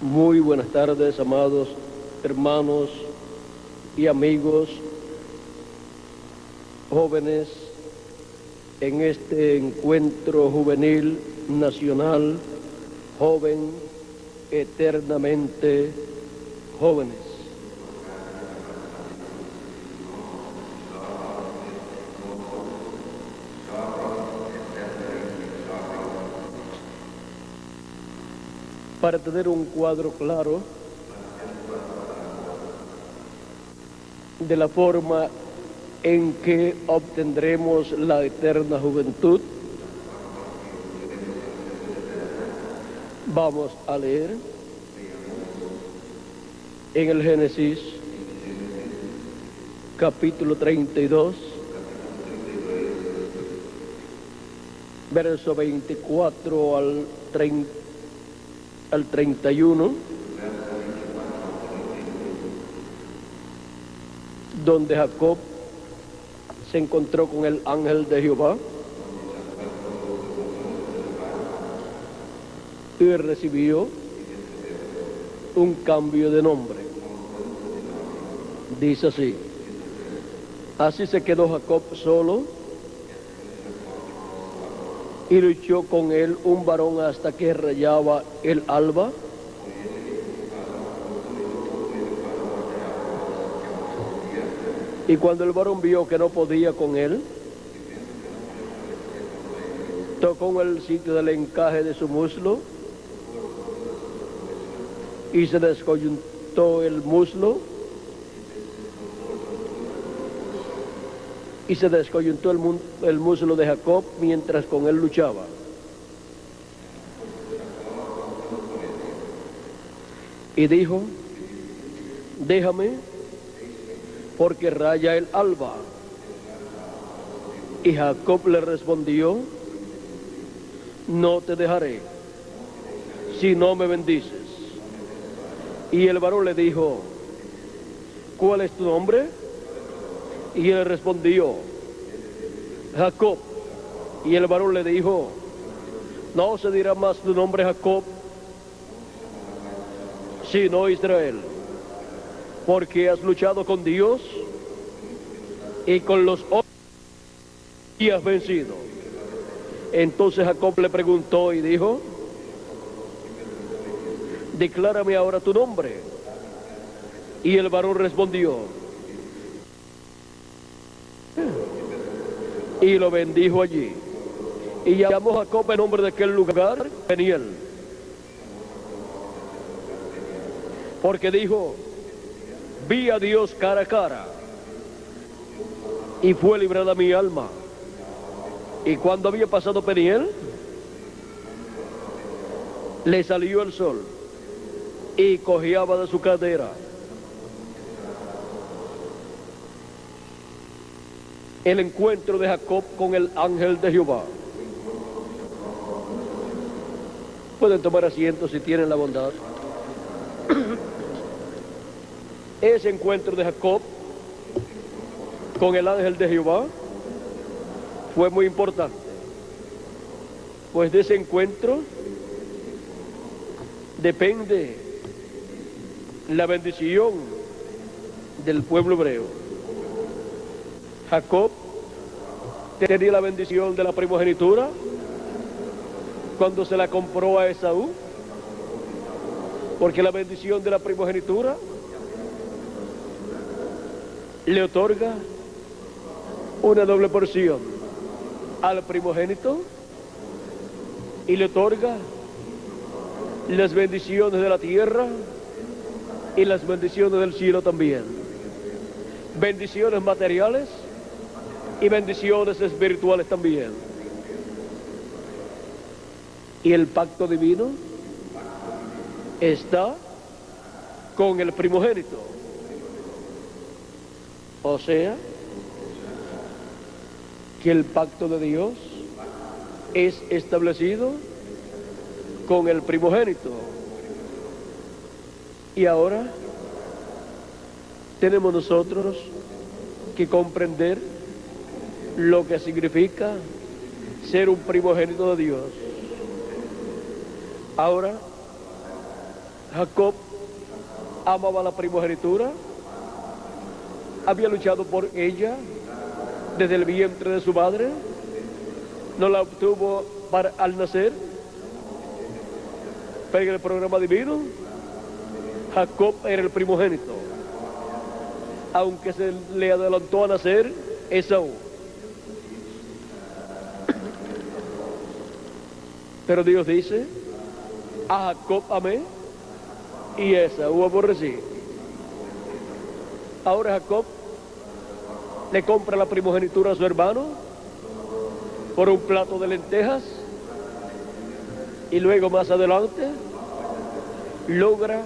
Muy buenas tardes, amados hermanos y amigos, jóvenes, en este encuentro juvenil nacional, joven, eternamente jóvenes. Para tener un cuadro claro de la forma en que obtendremos la eterna juventud, vamos a leer en el Génesis capítulo 32, verso 24 al 31, donde Jacob se encontró con el ángel de Jehová y recibió un cambio de nombre. Dice así: así se quedó Jacob solo y luchó con él un varón hasta que rayaba el alba. Y cuando el varón vio que no podía con él, tocó en el sitio del encaje de su muslo y se descoyuntó el muslo, y se descoyuntó el muslo de Jacob mientras con él luchaba. Y dijo: déjame, porque raya el alba. Y Jacob le respondió: no te dejaré, si no me bendices. Y el varón le dijo: ¿cuál es tu nombre? Y él respondió: Jacob. Y el varón le dijo: no se dirá más tu nombre Jacob, sino Israel, porque has luchado con Dios y con los hombres y has vencido. Entonces Jacob le preguntó y dijo: declárame ahora tu nombre. Y el varón respondió y lo bendijo allí. Y llamó Jacob el nombre de aquel lugar Peniel, porque dijo: vi a Dios cara a cara, y fue librada mi alma. Y cuando había pasado Peniel, le salió el sol y cojeaba de su cadera. El encuentro de Jacob con el ángel de Jehová. Pueden tomar asiento si tienen la bondad. Ese encuentro de Jacob con el ángel de Jehová fue muy importante, pues de ese encuentro depende la bendición del pueblo hebreo. Jacob tenía la bendición de la primogenitura cuando se la compró a Esaú, porque la bendición de la primogenitura le otorga una doble porción al primogénito y le otorga las bendiciones de la tierra y las bendiciones del cielo también. Bendiciones materiales y bendiciones espirituales también. Y el pacto divino está con el primogénito. O sea, que el pacto de Dios es establecido con el primogénito. Y ahora tenemos nosotros que comprender lo que significa ser un primogénito de Dios. Ahora, Jacob amaba la primogenitura, había luchado por ella desde el vientre de su madre, no la obtuvo al nacer, pero en el programa divino, Jacob era el primogénito, aunque se le adelantó a nacer Esaú. Pero Dios dice, a Jacob amé y a Esaú aborrecí. Ahora Jacob le compra la primogenitura a su hermano por un plato de lentejas y luego más adelante logra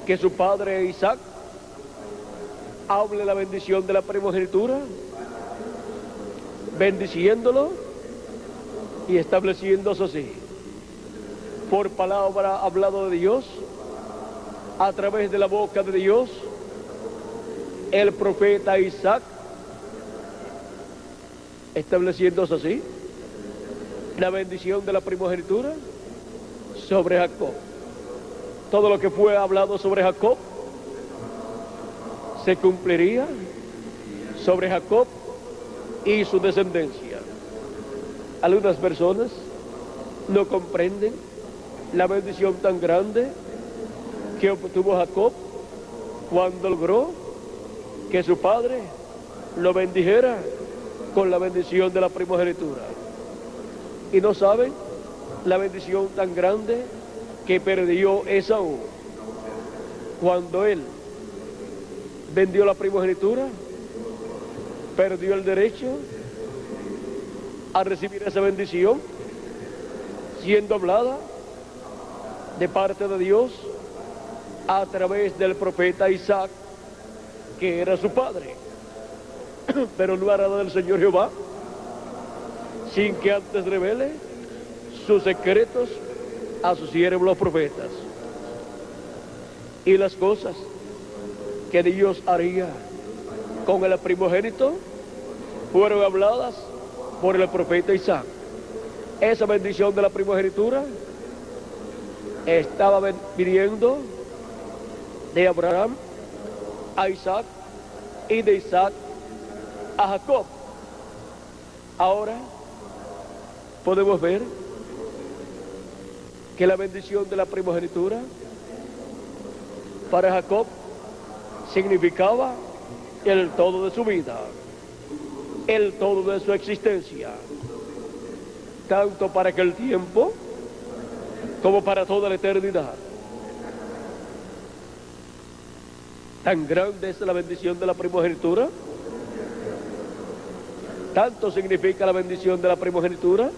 que su padre Isaac hable la bendición de la primogenitura, bendiciéndolo y estableciéndose así, por palabra hablado de Dios, a través de la boca de Dios, el profeta Isaac, estableciéndose así la bendición de la primogenitura sobre Jacob. Todo lo que fue hablado sobre Jacob se cumpliría sobre Jacob y su descendencia. Algunas personas no comprenden la bendición tan grande que obtuvo Jacob cuando logró que su padre lo bendijera con la bendición de la primogenitura. Y no saben la bendición tan grande que perdió Esaú cuando él vendió la primogenitura, perdió el derecho a recibir esa bendición, siendo hablada de parte de Dios a través del profeta Isaac, que era su padre. Pero no hará del Señor Jehová sin que antes revele sus secretos a sus siervos los profetas. Y las cosas que Dios haría con el primogénito fueron habladas por el profeta Isaac. Esa bendición de la primogenitura estaba viniendo de Abraham a Isaac y de Isaac a Jacob. Ahora podemos ver que la bendición de la primogenitura para Jacob significaba el todo de su vida, el todo de su existencia, tanto para aquel tiempo como para toda la eternidad. Tan grande es la bendición de la primogenitura, tanto significa la bendición de la primogenitura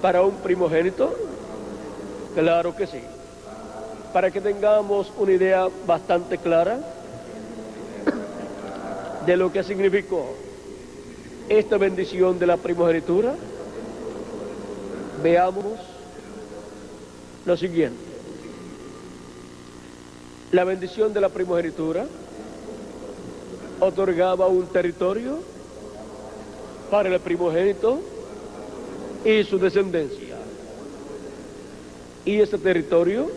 para un primogénito. Claro que sí. Para que tengamos una idea bastante clara de lo que significó esta bendición de la primogenitura, veamos lo siguiente. La bendición de la primogenitura otorgaba un territorio para el primogénito y su descendencia. Y ese territorio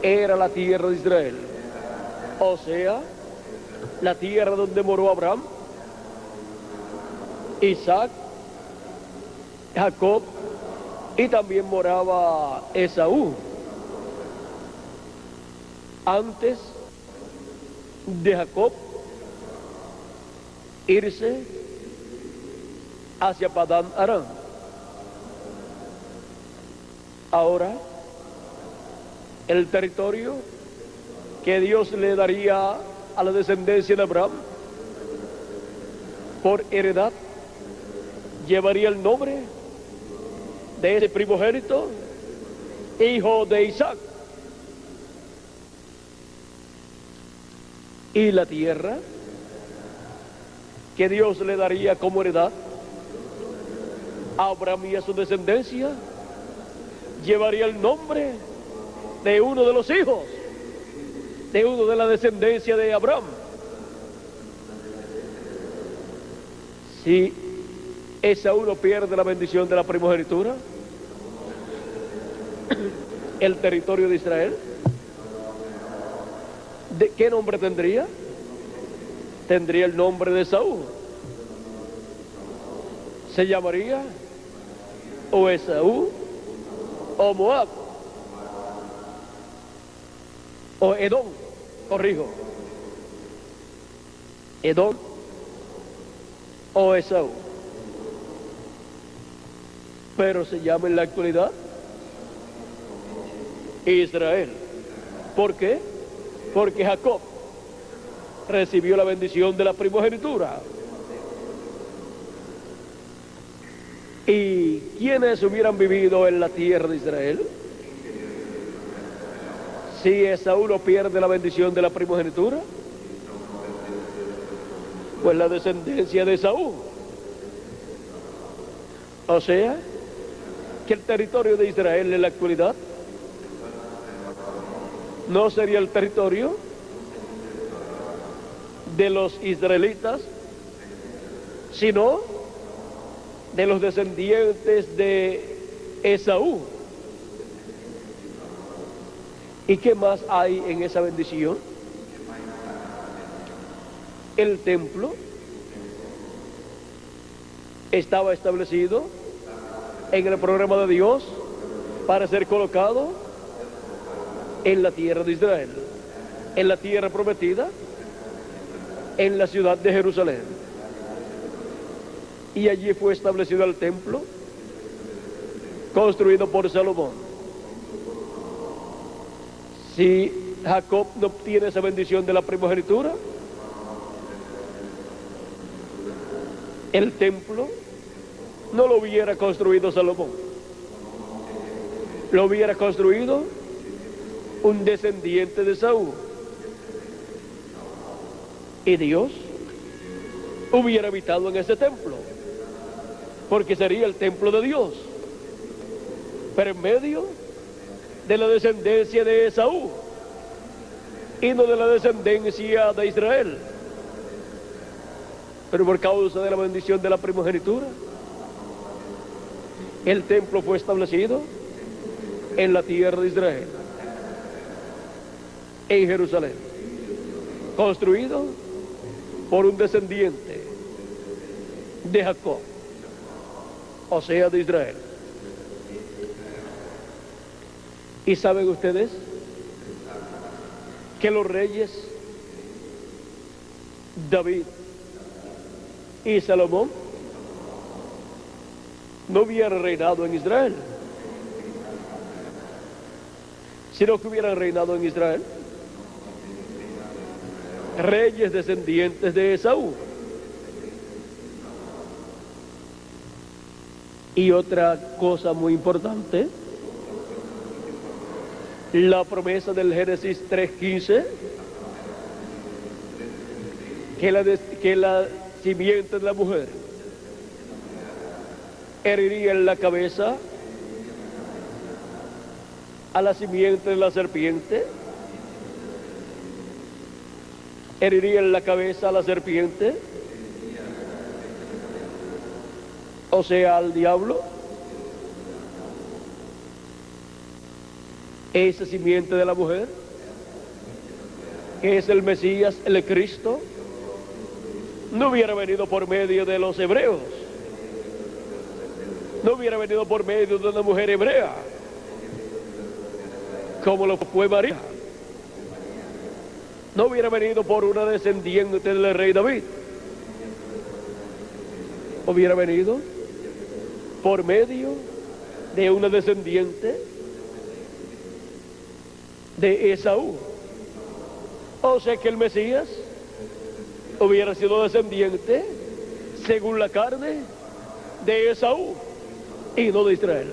era la tierra de Israel, o sea, la tierra donde moró Abraham, Isaac, Jacob, y también moraba Esaú, antes de Jacob irse hacia Padán Aram. Ahora, el territorio que Dios le daría a la descendencia de Abraham por heredad llevaría el nombre de ese primogénito, hijo de Isaac. Y la tierra que Dios le daría como heredad a Abraham y a su descendencia llevaría el nombre de uno de los hijos, de uno de la descendencia de Abraham. Si Esaú no pierde la bendición de la primogenitura, el territorio de Israel, ¿de qué nombre tendría? Tendría el nombre de Saúl. Se llamaría o Esaú o Moab o Edom, corrijo, Edom o Esaú, pero se llama en la actualidad Israel. ¿Por qué? Porque Jacob recibió la bendición de la primogenitura. ¿Y quiénes hubieran vivido en la tierra de Israel si Esaú no pierde la bendición de la primogenitura? Pues la descendencia de Esaú. O sea, que el territorio de Israel en la actualidad no sería el territorio de los israelitas, sino de los descendientes de Esaú. ¿Y qué más hay en esa bendición? El templo estaba establecido en el programa de Dios para ser colocado en la tierra de Israel, en la tierra prometida, en la ciudad de Jerusalén. Y allí fue establecido el templo, construido por Salomón. Si Jacob no obtiene esa bendición de la primogenitura, el templo no lo hubiera construido Salomón, lo hubiera construido un descendiente de Saúl. Y Dios hubiera habitado en ese templo, porque sería el templo de Dios, pero en medio de la descendencia de Esaú y no de la descendencia de Israel. Pero por causa de la bendición de la primogenitura, el templo fue establecido en la tierra de Israel, en Jerusalén, construido por un descendiente de Jacob, o sea, de Israel. ¿Y saben ustedes que los reyes David y Salomón no hubieran reinado en Israel, sino que hubieran reinado en Israel reyes descendientes de Esaú? Y otra cosa muy importante, la promesa del Génesis 3:15, que la simiente de la mujer heriría en la cabeza a la simiente de la serpiente, heriría en la cabeza a la serpiente, o sea, al diablo. Esa simiente de la mujer, que es el Mesías, el Cristo, no hubiera venido por medio de los hebreos, no hubiera venido por medio de una mujer hebrea, como lo fue María, no hubiera venido por una descendiente del rey David, hubiera venido por medio de una descendiente de Esaú. O sea que el Mesías hubiera sido descendiente, según la carne, de Esaú y no de Israel.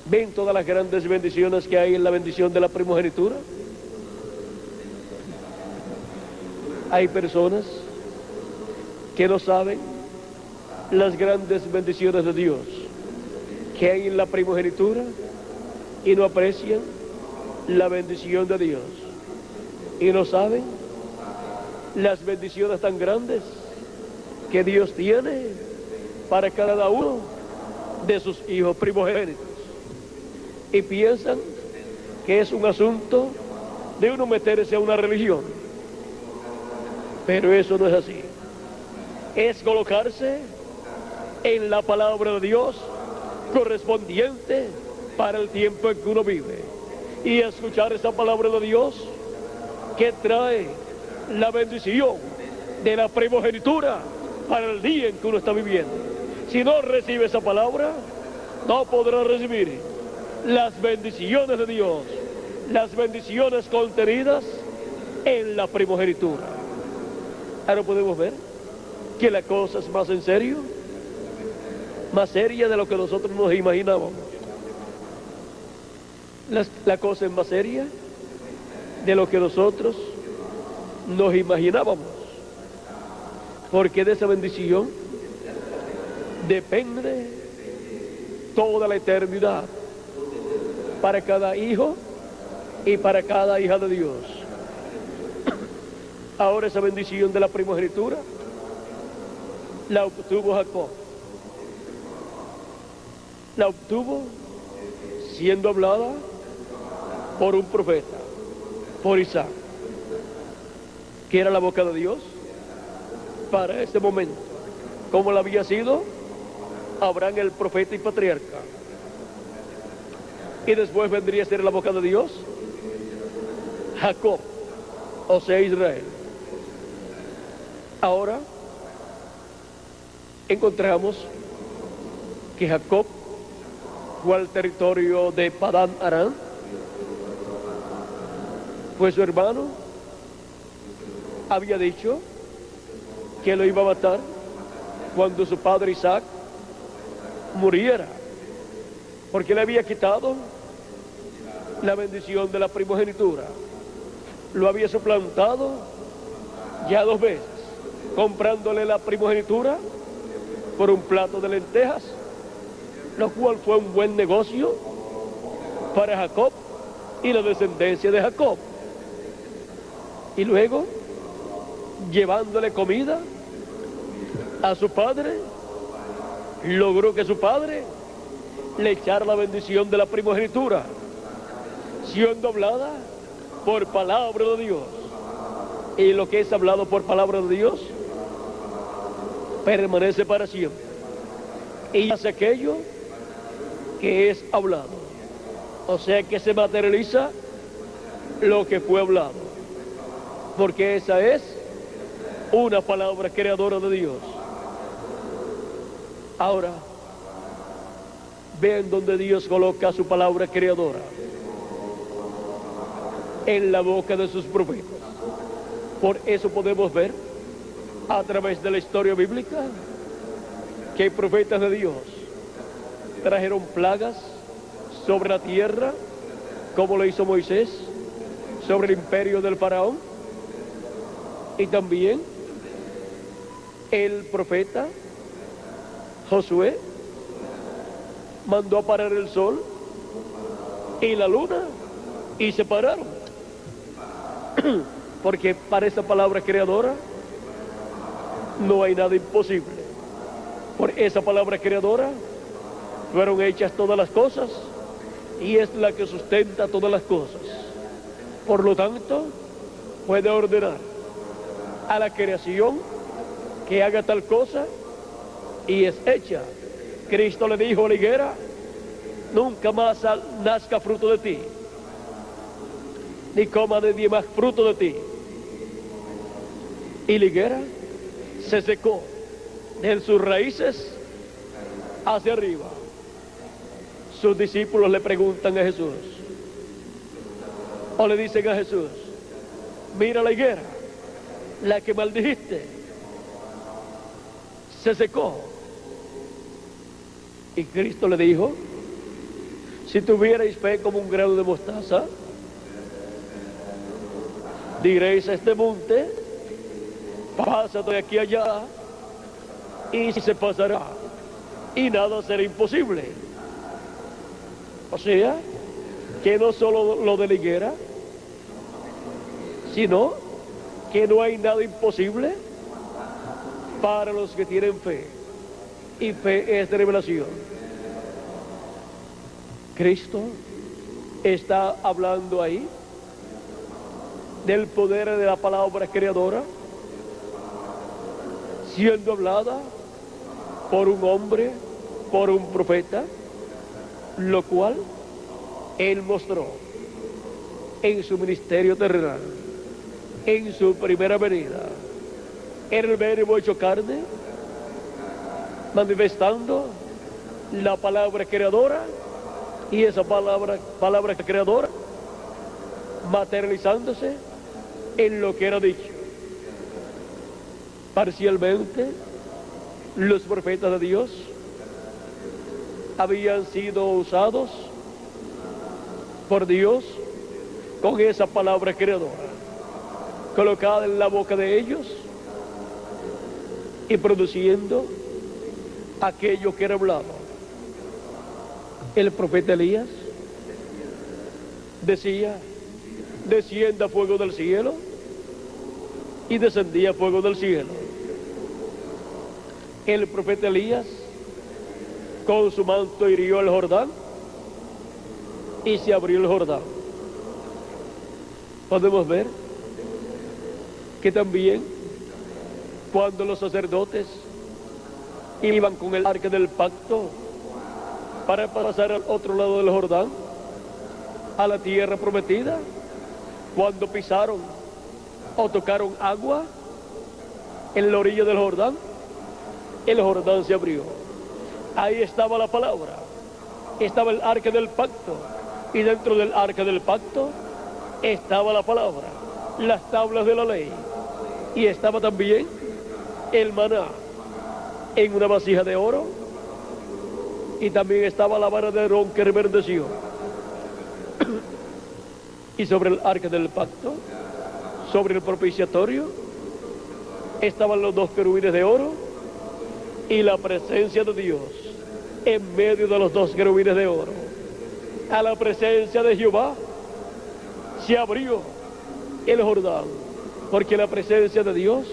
¿Ven todas las grandes bendiciones que hay en la bendición de la primogenitura? Hay personas que no saben las grandes bendiciones de Dios que hay en la primogenitura y no aprecian la bendición de Dios y no saben las bendiciones tan grandes que Dios tiene para cada uno de sus hijos primogénitos. y piensan que es un asunto de uno meterse a una religión. Pero eso no es así. Es colocarse en la palabra de Dios correspondiente para el tiempo en que uno vive y escuchar esa palabra de Dios que trae la bendición de la primogenitura para el día en que uno está viviendo. Si no recibe esa palabra, no podrá recibir las bendiciones de Dios, las bendiciones contenidas en la primogenitura. Ahora podemos ver que la cosa es más en serio, más seria de lo que nosotros nos imaginábamos. La cosa es más seria de lo que nosotros nos imaginábamos, porque de esa bendición depende toda la eternidad para cada hijo y para cada hija de Dios. Ahora esa bendición de la primogenitura la obtuvo Jacob. La obtuvo siendo hablada por un profeta, por Isaac, que era la boca de Dios para ese momento, como lo había sido Abraham el profeta y patriarca. Y después vendría a ser la boca de Dios Jacob, o sea Israel. Ahora encontramos que Jacob fue al territorio de Padán Aram, pues su hermano había dicho que lo iba a matar cuando su padre Isaac muriera, porque le había quitado la bendición de la primogenitura. Lo había suplantado ya 2 veces, comprándole la primogenitura por un plato de lentejas, lo cual fue un buen negocio para Jacob y la descendencia de Jacob. Y luego, llevándole comida a su padre, logró que su padre le echara la bendición de la primogenitura, siendo hablada por palabra de Dios. Y lo que es hablado por palabra de Dios permanece para siempre, y hace aquello que es hablado, o sea que se materializa lo que fue hablado, porque esa es una palabra creadora de Dios. Ahora vean donde Dios coloca su palabra creadora: en la boca de sus profetas. Por eso podemos ver a través de la historia bíblica que profetas de Dios trajeron plagas sobre la tierra, como lo hizo Moisés sobre el imperio del faraón, y también el profeta Josué mandó a parar el sol y la luna y se pararon, porque para esa palabra creadora no hay nada imposible. Por esa palabra creadora fueron hechas todas las cosas y es la que sustenta todas las cosas. Por lo tanto, puede ordenar a la creación que haga tal cosa y es hecha. Cristo le dijo a la higuera: nunca más nazca fruto de ti, ni coma nadie más fruto de ti. Y la higuera se secó de sus raíces hacia arriba. Sus discípulos le preguntan a Jesús, o le dicen a Jesús: mira la higuera, la que maldijiste, se secó. Y Cristo le dijo: si tuvierais fe como un grano de mostaza, diréis a este monte: pásate de aquí allá, y se pasará, y nada será imposible. O sea, que no solo lo de la higuera, sino que no hay nada imposible para los que tienen fe, y fe es de revelación. Cristo está hablando ahí del poder de la palabra creadora, siendo hablada por un hombre, por un profeta, lo cual él mostró en su ministerio terrenal, en su primera venida. Era el verbo hecho carne, manifestando la palabra creadora, y esa palabra creadora materializándose en lo que era dicho. Parcialmente, los profetas de Dios habían sido usados por Dios con esa palabra creadora, colocada en la boca de ellos y produciendo aquello que era hablado. El profeta Elías decía: descienda fuego del cielo, y descendía fuego del cielo. El profeta Elías con su manto hirió el Jordán y se abrió el Jordán. Podemos ver que también cuando los sacerdotes iban con el arca del pacto para pasar al otro lado del Jordán, a la tierra prometida, cuando pisaron o tocaron agua en la orilla del Jordán, el Jordán se abrió. Ahí estaba la palabra, estaba el arca del pacto, y dentro del arca del pacto estaba la palabra, las tablas de la ley, y estaba también el maná en una vasija de oro, y también estaba la vara de Aarón que reverdeció. Y sobre el arca del pacto, sobre el propiciatorio, estaban los dos querubines de oro y la presencia de Dios en medio de los dos querubines de oro. A la presencia de Jehová se abrió el Jordán, porque la presencia de Dios,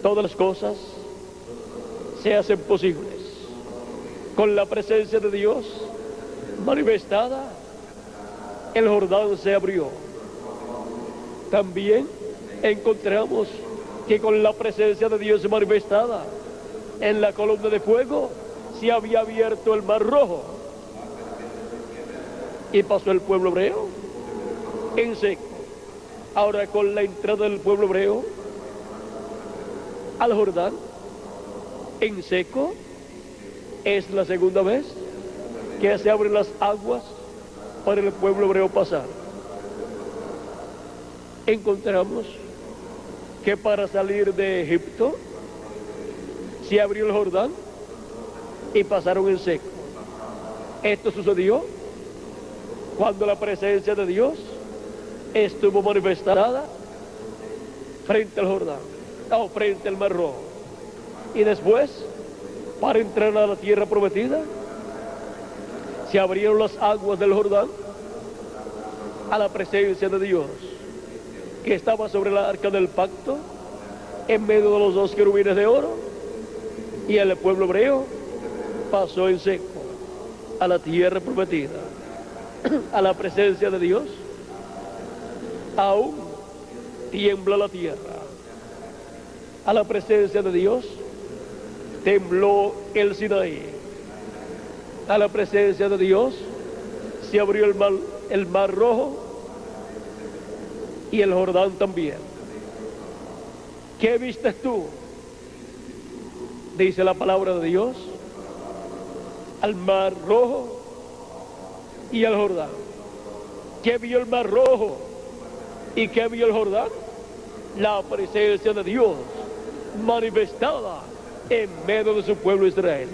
todas las cosas se hacen posibles. Con la presencia de Dios manifestada, el Jordán se abrió. También encontramos que con la presencia de Dios manifestada en la columna de fuego se había abierto el mar rojo, y pasó el pueblo hebreo en seco. Ahora, con la entrada del pueblo hebreo al Jordán en seco, es la segunda vez que se abren las aguas para el pueblo hebreo pasar. Encontramos que para salir de Egipto se abrió el Jordán y pasaron en seco. Esto sucedió cuando la presencia de Dios estuvo manifestada frente al Jordán, o frente al Mar Rojo. Y después, para entrar a la tierra prometida, se abrieron las aguas del Jordán a la presencia de Dios, que estaba sobre la arca del pacto, en medio de los dos querubines de oro, y el pueblo hebreo pasó en seco a la tierra prometida, a la presencia de Dios. Aún tiembla la tierra. A la presencia de Dios tembló el Sinaí. A la presencia de Dios se abrió el mar rojo y el Jordán también. ¿Qué vistes tú? Dice la palabra de Dios: al mar rojo y al Jordán. ¿Qué vio el mar rojo y qué vio el Jordán? La presencia de Dios manifestada en medio de su pueblo Israel.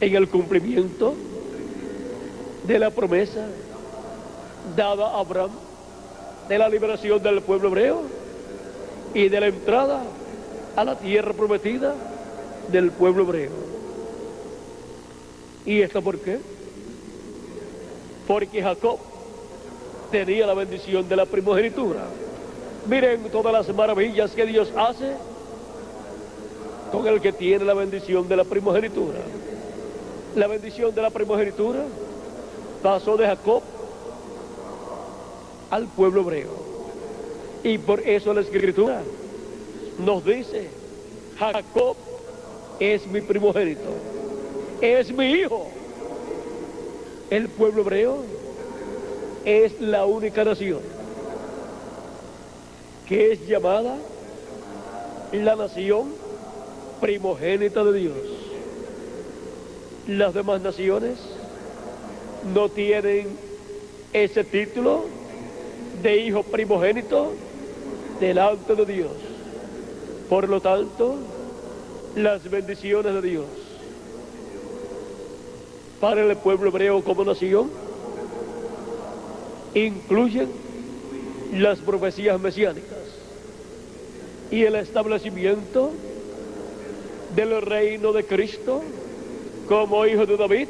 En el cumplimiento de la promesa dada a Abraham de la liberación del pueblo hebreo y de la entrada a la tierra prometida del pueblo hebreo. ¿Y esto por qué? Porque Jacob tenía la bendición de la primogenitura. Miren todas las maravillas que Dios hace con el que tiene la bendición de la primogenitura. La bendición de la primogenitura pasó de Jacob al pueblo hebreo. Y por eso la Escritura nos dice: Jacob es mi primogénito, es mi hijo. El pueblo hebreo es la única nación que es llamada la nación primogénita de Dios. Las demás naciones no tienen ese título de hijo primogénito delante de Dios. Por lo tanto, las bendiciones de Dios para el pueblo hebreo como nación incluyen las profecías mesiánicas y el establecimiento del reino de Cristo como hijo de David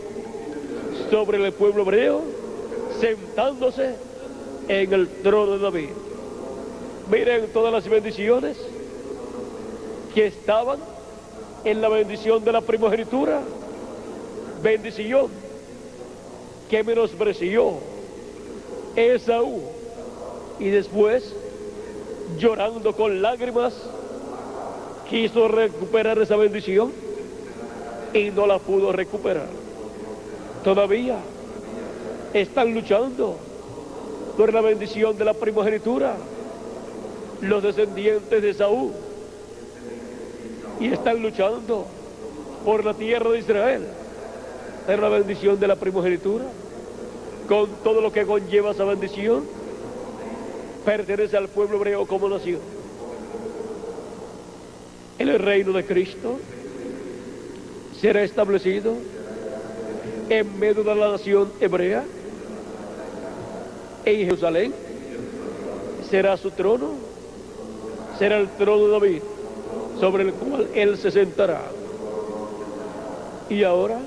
sobre el pueblo hebreo, sentándose en el trono de David. Miren todas las bendiciones que estaban en la bendición de la primogenitura. Bendición que menospreció Esaú, y después, llorando con lágrimas, quiso recuperar esa bendición y no la pudo recuperar. Todavía están luchando por la bendición de la primogenitura los descendientes de Esaú, y están luchando por la tierra de Israel, por la bendición de la primogenitura, con todo lo que conlleva esa bendición. Pertenece al pueblo hebreo como nación. El reino de Cristo será establecido en medio de la nación hebrea. En Jerusalén será su trono, será el trono de David, sobre el cual él se sentará. Y ahora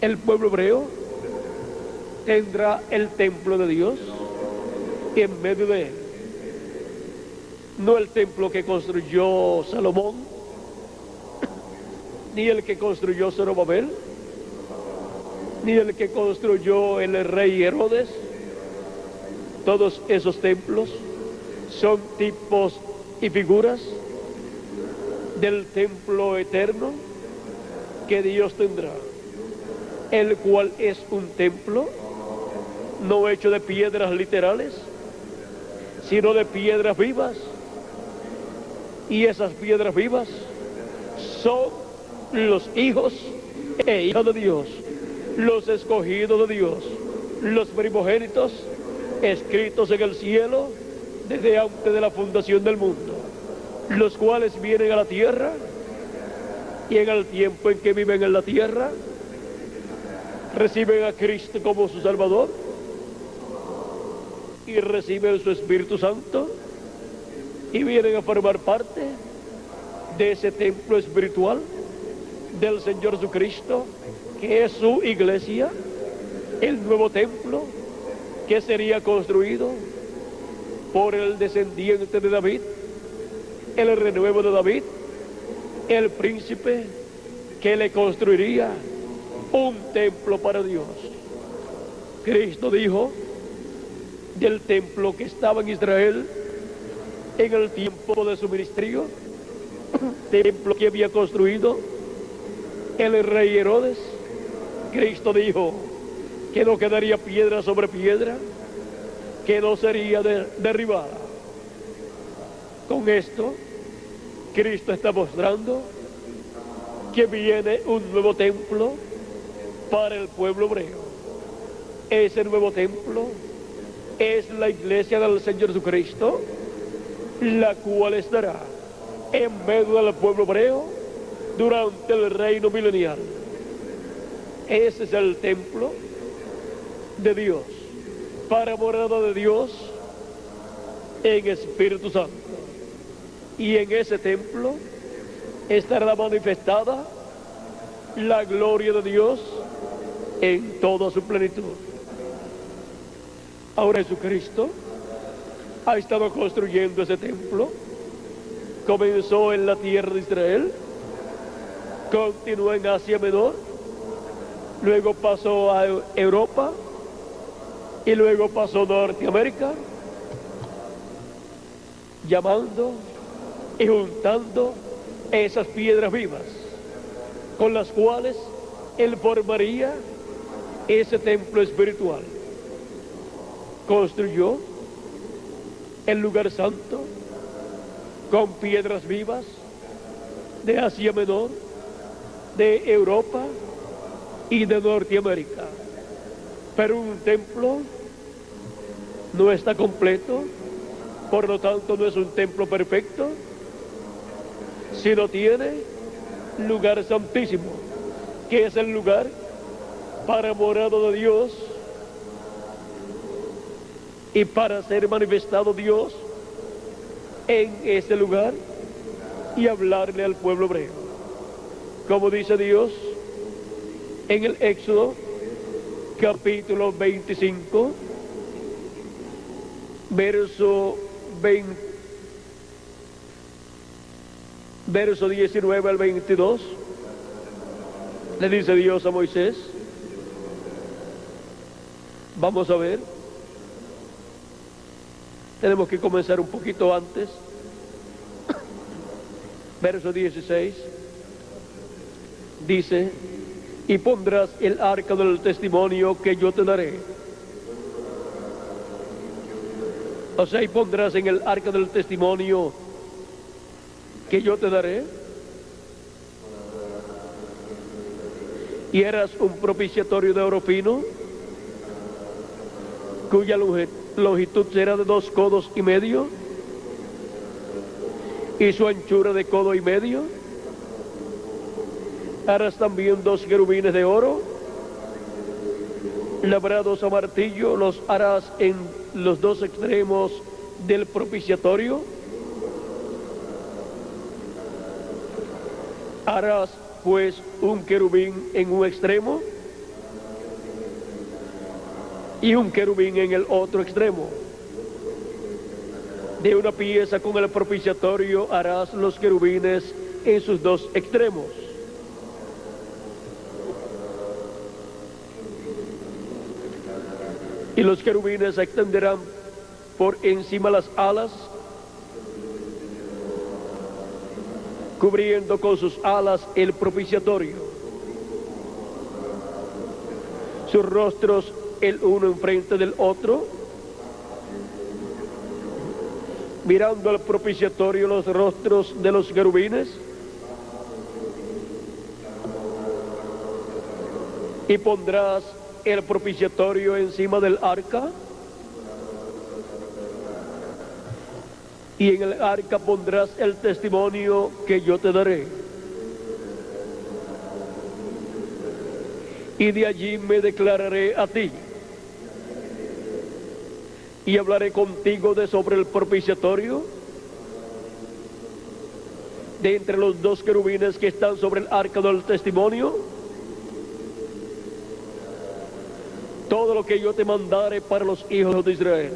el pueblo hebreo tendrá el templo de Dios en medio de él. No el templo que construyó Salomón, ni el que construyó Zorobabel, ni el que construyó el rey Herodes. Todos esos templos son tipos y figuras del templo eterno que Dios tendrá, el cual es un templo no hecho de piedras literales, sino de piedras vivas. Y esas piedras vivas son los hijos e hijas de Dios, los escogidos de Dios, los primogénitos escritos en el cielo desde antes de la fundación del mundo, los cuales vienen a la tierra, y en el tiempo en que viven en la tierra reciben a Cristo como su Salvador y reciben su Espíritu Santo y vienen a formar parte de ese templo espiritual del Señor Jesucristo, que es su iglesia, el nuevo templo que sería construido por el descendiente de David, el renuevo de David, el príncipe que le construiría un templo para Dios. Cristo dijo del templo que estaba en Israel en el tiempo de su ministerio, templo que había construido el rey Herodes. Cristo dijo que no quedaría piedra sobre piedra, que no sería derribada. Con esto, Cristo está mostrando que viene un nuevo templo para el pueblo hebreo. Ese nuevo templo es la iglesia del Señor Jesucristo, la cual estará en medio del pueblo hebreo durante el reino milenial. Ese es el templo de Dios, para morada de Dios en Espíritu Santo. Y en ese templo estará manifestada la gloria de Dios en toda su plenitud. Ahora Jesucristo ha estado construyendo ese templo. Comenzó en la tierra de Israel continuó en Asia Menor, luego pasó a Europa y luego pasó a Norteamérica, llamando y juntando esas piedras vivas con las cuales él formaría ese templo espiritual. Construyó el lugar santo con piedras vivas de Asia Menor, de Europa y de Norteamérica. Pero un templo no está completo, por lo tanto no es un templo perfecto, sino tiene lugar santísimo, que es el lugar para morada de Dios y para ser manifestado Dios en ese lugar y hablarle al pueblo hebreo. Como dice Dios en el Éxodo capítulo 25, verso 19 al 22, le dice Dios a Moisés, vamos a ver, tenemos que comenzar un poquito antes, verso 16, dice, y pondrás el arca del testimonio que yo te daré. O sea, y pondrás en el arca del testimonio que yo te daré, y eras un propiciatorio de oro fino, cuya longitud será de 2 codos y medio, y su anchura de codo y medio. Harás también 2 querubines de oro, labrados a martillo, los harás en los 2 extremos del propiciatorio. Harás pues un querubín en un extremo y un querubín en el otro extremo. De una pieza con el propiciatorio harás los querubines en sus 2 extremos. Y los querubines se extenderán por encima las alas, cubriendo con sus alas el propiciatorio. Sus rostros el uno enfrente del otro, mirando al propiciatorio los rostros de los querubines, y pondrás el propiciatorio encima del arca, y en el arca pondrás el testimonio que yo te daré. Y de allí me declararé a ti, y hablaré contigo de sobre el propiciatorio, de entre los 2 querubines que están sobre el arca del testimonio, todo lo que yo te mandare para los hijos de Israel.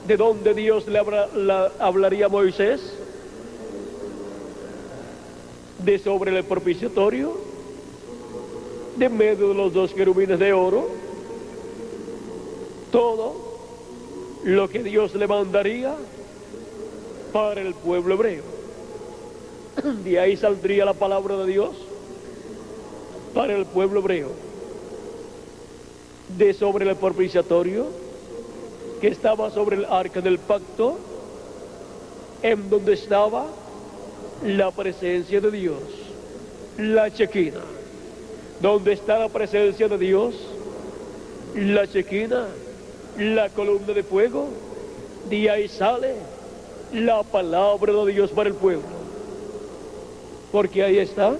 ¿De dónde Dios le hablaría a Moisés? De sobre el propiciatorio, de medio de los 2 querubines de oro. Todo lo que Dios le mandaría para el pueblo hebreo. De ahí saldría la palabra de Dios para el pueblo hebreo. De sobre el propiciatorio que estaba sobre el arca del pacto, en donde estaba la presencia de Dios, la Shequina. Donde está la presencia de Dios, la Shequina, la columna de fuego, de ahí sale la palabra de Dios para el pueblo. Porque ahí está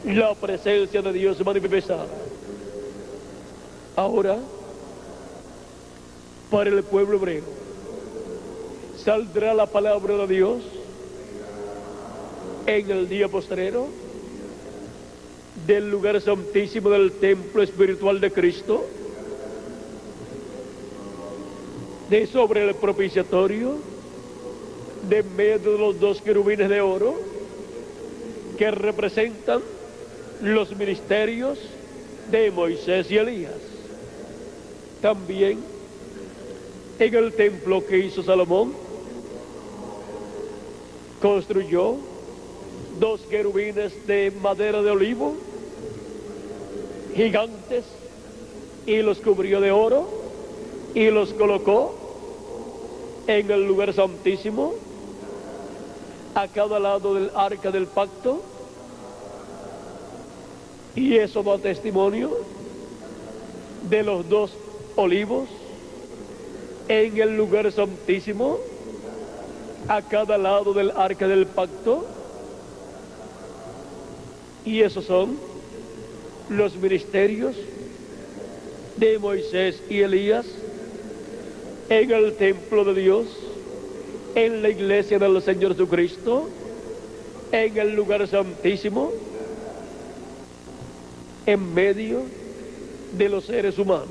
la presencia de Dios manifestada. Ahora, para el pueblo hebreo, saldrá la palabra de Dios en el día postrero del lugar santísimo del templo espiritual de Cristo, de sobre el propiciatorio, de medio de los 2 querubines de oro, que representan los ministerios de Moisés y Elías. También en el templo que hizo Salomón, construyó 2 querubines de madera de olivo, gigantes, y los cubrió de oro, y los colocó en el lugar santísimo, a cada lado del arca del pacto, y eso da testimonio de los 2 olivos en el lugar santísimo, a cada lado del arca del pacto. Y esos son los ministerios de Moisés y Elías en el templo de Dios, en la iglesia del Señor Jesucristo, en el lugar santísimo, en medio de los seres humanos.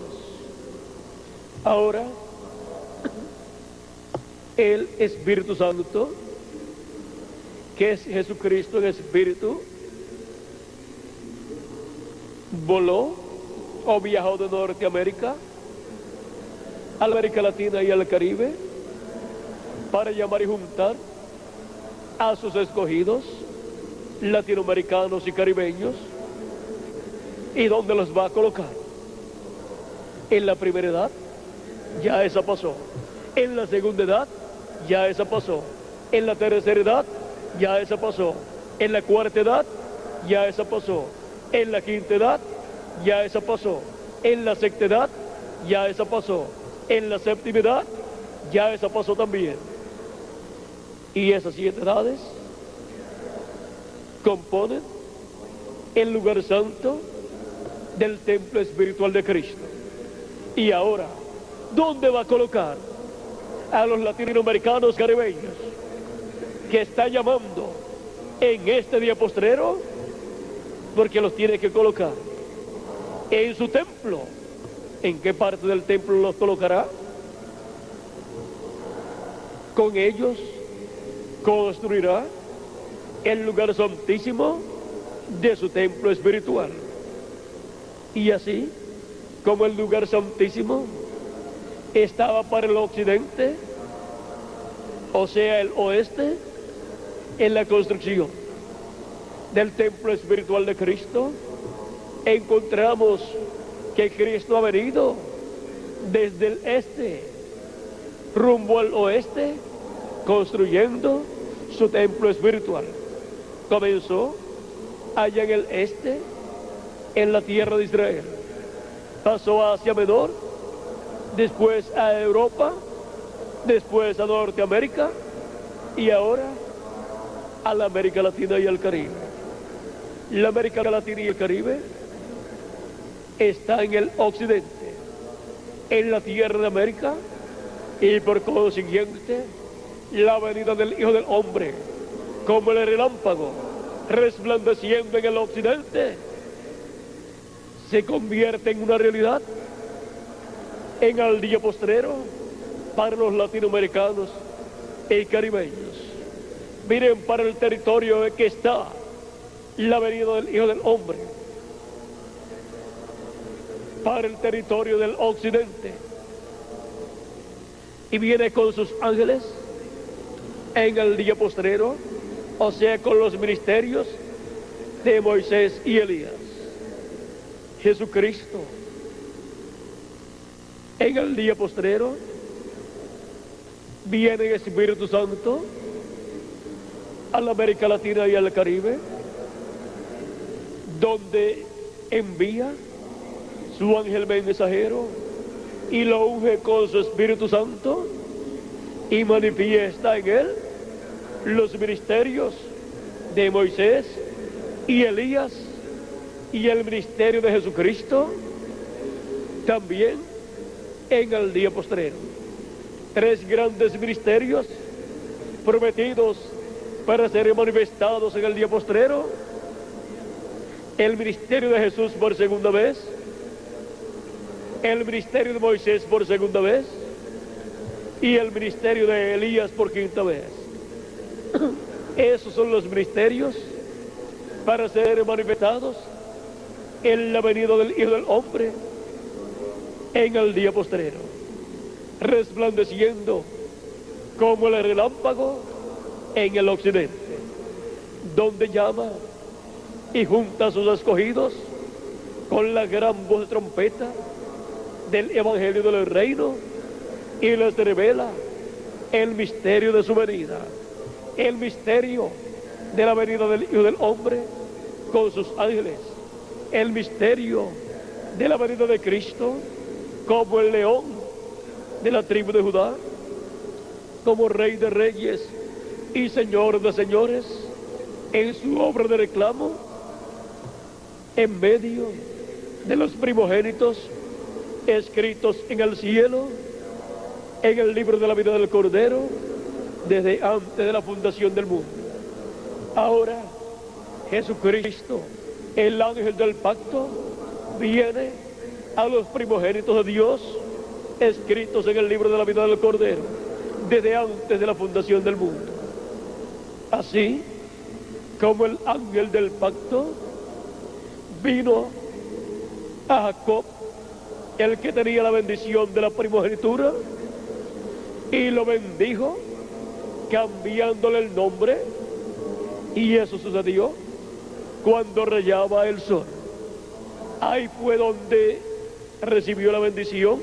Ahora, el Espíritu Santo, que es Jesucristo en espíritu, voló o viajó de Norteamérica a la América Latina y al Caribe para llamar y juntar a sus escogidos latinoamericanos y caribeños. ¿Y dónde los va a colocar? En la primera edad, ya esa pasó. En la segunda edad, ya esa pasó. En la tercera edad, ya esa pasó. En la cuarta edad, ya esa pasó. En la quinta edad, ya esa pasó. En la sexta edad, ya esa pasó. En la séptima edad, ya esa pasó también. Y esas 7 edades componen el lugar santo del templo espiritual de Cristo. Y ahora, ¿dónde va a colocar a los latinoamericanos caribeños que está llamando en este día postrero? Porque los tiene que colocar en su templo. ¿En qué parte del templo los colocará? Con ellos construirá el lugar santísimo de su templo espiritual. Y así como el lugar santísimo estaba para el occidente, o sea el oeste, en la construcción del templo espiritual de Cristo, encontramos que Cristo ha venido desde el este rumbo al oeste, construyendo su templo espiritual. Comenzó allá en el este, en la tierra de Israel, pasó a Asia Menor, después a Europa, después a Norteamérica y ahora a la América Latina y al Caribe. La América Latina y el Caribe está en el occidente, en la tierra de América, y por consiguiente la venida del Hijo del Hombre como el relámpago resplandeciendo en el occidente se convierte en una realidad en el día postrero para los latinoamericanos y caribeños. Miren para el territorio en que está la venida del Hijo del Hombre, para el territorio del occidente, y viene con sus ángeles en el día postrero, o sea con los ministerios de Moisés y Elías. Jesucristo en el día postrero viene el Espíritu Santo a la América Latina y al Caribe, donde envía su ángel mensajero y lo unge con su Espíritu Santo y manifiesta en él los ministerios de Moisés y Elías y el ministerio de Jesucristo también en el día postrero. 3 grandes ministerios prometidos para ser manifestados en el día postrero: el ministerio de Jesús por segunda vez, el ministerio de Moisés por segunda vez y el ministerio de Elías por quinta vez. Esos son los ministerios para ser manifestados en la venida del Hijo del Hombre en el día postrero, resplandeciendo como el relámpago en el occidente, donde llama y junta a sus escogidos con la gran voz de trompeta del Evangelio del Reino, y les revela el misterio de su venida, el misterio de la venida del Hijo del Hombre con sus ángeles, el misterio de la venida de Cristo como el león de la tribu de Judá, como Rey de reyes y Señor de señores, en su obra de reclamo, en medio de los primogénitos escritos en el cielo, en el libro de la vida del Cordero, desde antes de la fundación del mundo. Ahora, Jesucristo, el ángel del pacto, viene a los primogénitos de Dios, escritos en el libro de la vida del Cordero, desde antes de la fundación del mundo. Así como el ángel del pacto vino a Jacob, el que tenía la bendición de la primogenitura, y lo bendijo cambiándole el nombre, y eso sucedió cuando rayaba el sol. Ahí fue donde recibió la bendición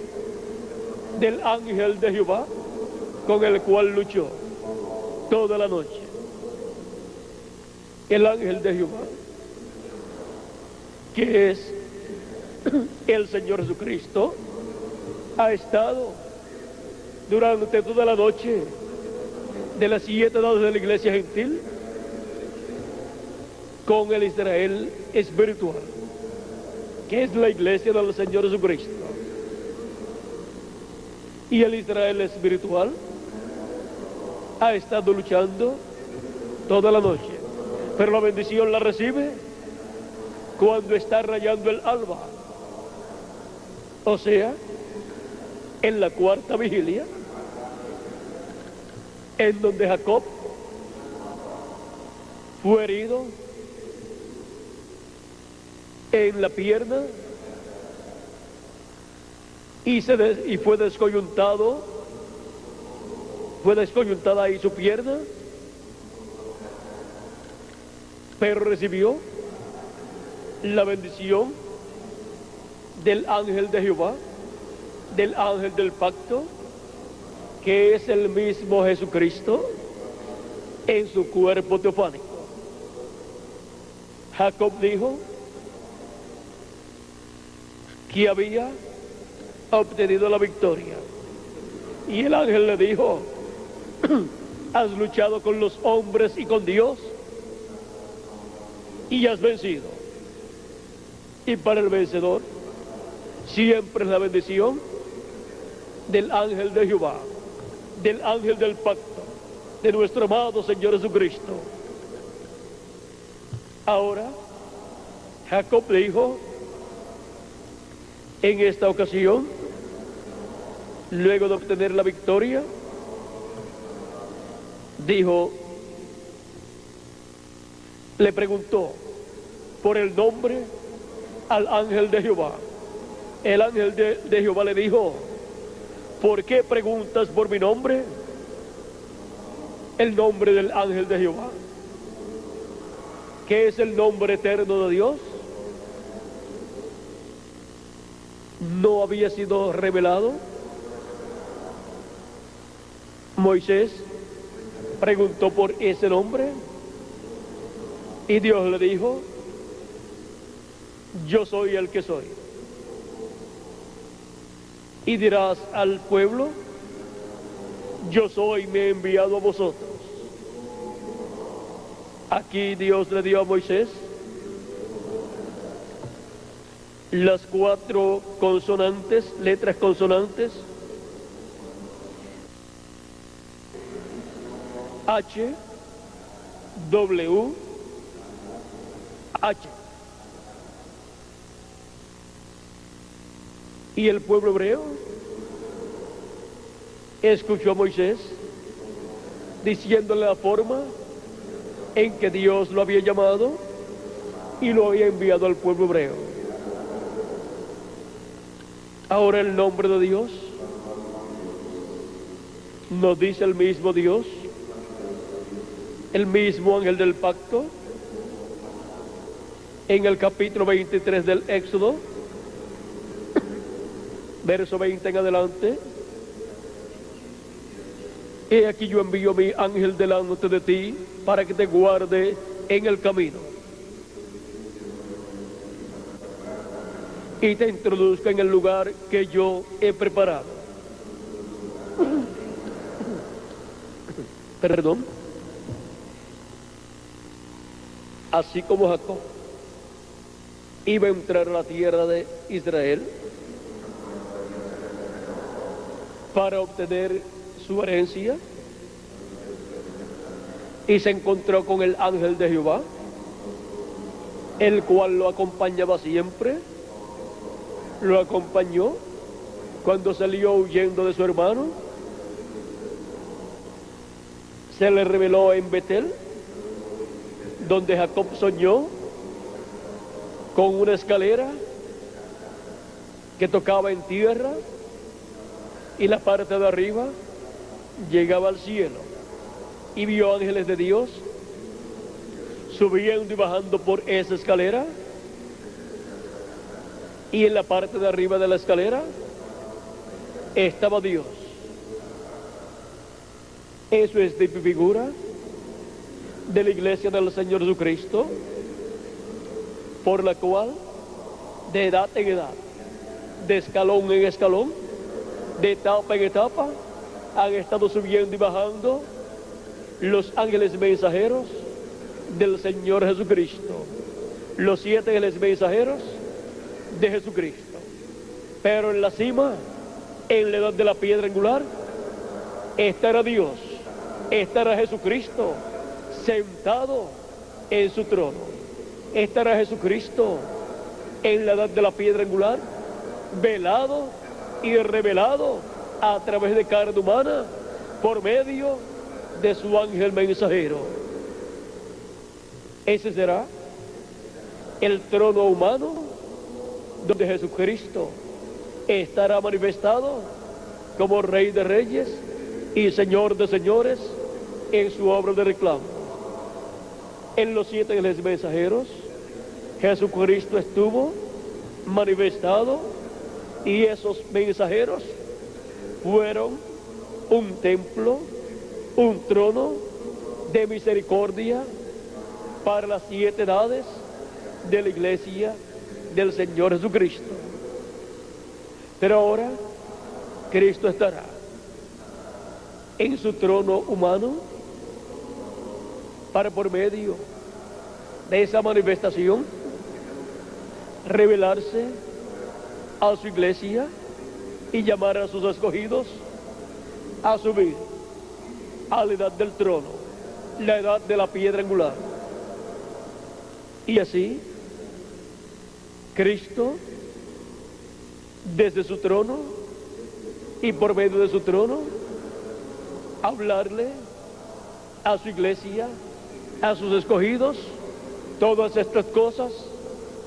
del ángel de Jehová, con el cual luchó toda la noche. El ángel de Jehová, que es el Señor Jesucristo, ha estado durante toda la noche de las 7 edades de la iglesia gentil con el Israel espiritual, que es la iglesia del Señor Jesucristo. Y el Israel espiritual ha estado luchando toda la noche, pero la bendición la recibe cuando está rayando el alba, o sea, en la cuarta vigilia, en donde Jacob fue herido en la pierna y fue descoyuntada ahí su pierna, pero recibió la bendición del ángel de Jehová, del ángel del pacto, que es el mismo Jesucristo en su cuerpo teofánico. Jacob dijo que había obtenido la victoria, y el ángel le dijo: has luchado con los hombres y con Dios y has vencido. Y para el vencedor siempre es la bendición del ángel de Jehová, del ángel del pacto, de nuestro amado Señor Jesucristo. Ahora, Jacob dijo, en esta ocasión, luego de obtener la victoria, dijo, le preguntó por el nombre al ángel de Jehová. El ángel de Jehová le dijo: ¿por qué preguntas por mi nombre? El nombre del ángel de Jehová, que es el nombre eterno de Dios, no había sido revelado. Moisés preguntó por ese nombre y Dios le dijo: yo soy el que soy. Y dirás al pueblo: yo soy, me he enviado a vosotros. Aquí Dios le dio a Moisés las 4 consonantes, letras consonantes, H, W, H. Y el pueblo hebreo escuchó a Moisés diciéndole la forma en que Dios lo había llamado y lo había enviado al pueblo hebreo. Ahora el nombre de Dios nos dice el mismo Dios, el mismo ángel del pacto, en el capítulo 23 del Éxodo, verso 20 en adelante. He aquí yo envío mi ángel delante de ti para que te guarde en el camino y te introduzca en el lugar que yo he preparado. Perdón. Así como Jacob iba a entrar a la tierra de Israel para obtener su herencia y se encontró con el ángel de Jehová, el cual lo acompañaba siempre, lo acompañó cuando salió huyendo de su hermano, se le reveló en Betel, donde Jacob soñó con una escalera que tocaba en tierra y la parte de arriba llegaba al cielo, y vio ángeles de Dios subiendo y bajando por esa escalera, y en la parte de arriba de la escalera estaba Dios. Eso es de figura de la iglesia del Señor Jesucristo, por la cual de edad en edad, de escalón en escalón, de etapa en etapa, han estado subiendo y bajando los ángeles mensajeros del Señor Jesucristo, los 7 ángeles mensajeros de Jesucristo. Pero en la cima, en la edad de la piedra angular, estará Dios, estará Jesucristo sentado en su trono, estará Jesucristo en la edad de la piedra angular, velado y revelado a través de carne humana por medio de su ángel mensajero. Ese será el trono humano donde Jesucristo estará manifestado como Rey de Reyes y Señor de Señores en su obra de reclamo. En los 7 ángeles mensajeros, Jesucristo estuvo manifestado, y esos mensajeros fueron un templo, un trono de misericordia para las 7 edades de la iglesia del Señor Jesucristo. Pero ahora Cristo estará en su trono humano para, por medio de esa manifestación, revelarse a su iglesia y llamar a sus escogidos a subir a la edad del trono, la edad de la piedra angular. Y así, Cristo, desde su trono y por medio de su trono, hablarle a su iglesia, a sus escogidos, todas estas cosas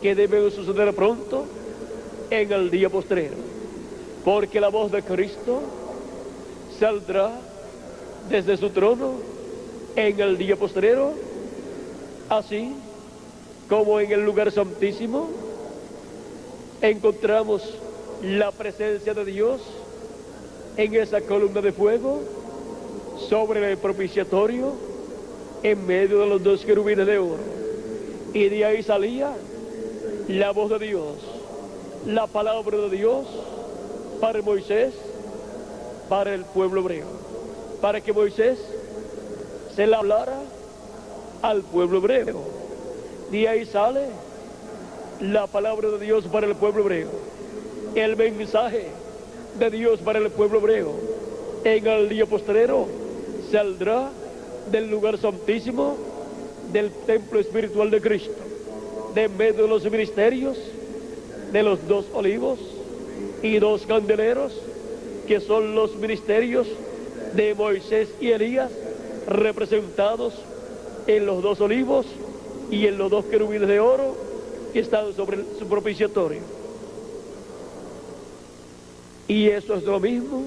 que deben suceder pronto en el día postrero, porque la voz de Cristo saldrá desde su trono en el día postrero, así como en el lugar santísimo encontramos la presencia de Dios en esa columna de fuego sobre el propiciatorio, en medio de los 2 querubines de oro, y de ahí salía la voz de Dios, la palabra de Dios para Moisés, para el pueblo hebreo, para que Moisés se la hablara al pueblo hebreo. De ahí sale la palabra de Dios para el pueblo hebreo, el mensaje de Dios para el pueblo hebreo. En el día postrero saldrá del lugar santísimo, del templo espiritual de Cristo, de medio de los ministerios de los 2 olivos y 2 candeleros, que son los ministerios de Moisés y Elías, representados en los 2 olivos y en los 2 querubines de oro que están sobre su propiciatorio. Y eso es lo mismo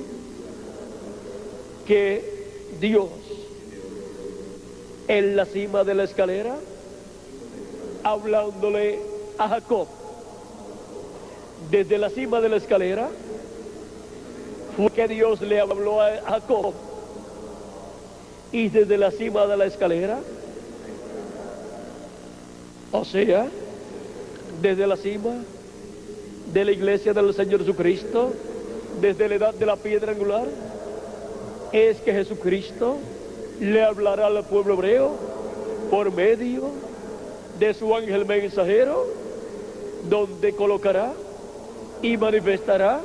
que Dios en la cima de la escalera, hablándole a Jacob. Desde la cima de la escalera fue que Dios le habló a Jacob, y desde la cima de la escalera, o sea, desde la cima de la iglesia del Señor Jesucristo, desde la edad de la piedra angular, es que Jesucristo le hablará al pueblo hebreo por medio de su ángel mensajero, donde colocará y manifestará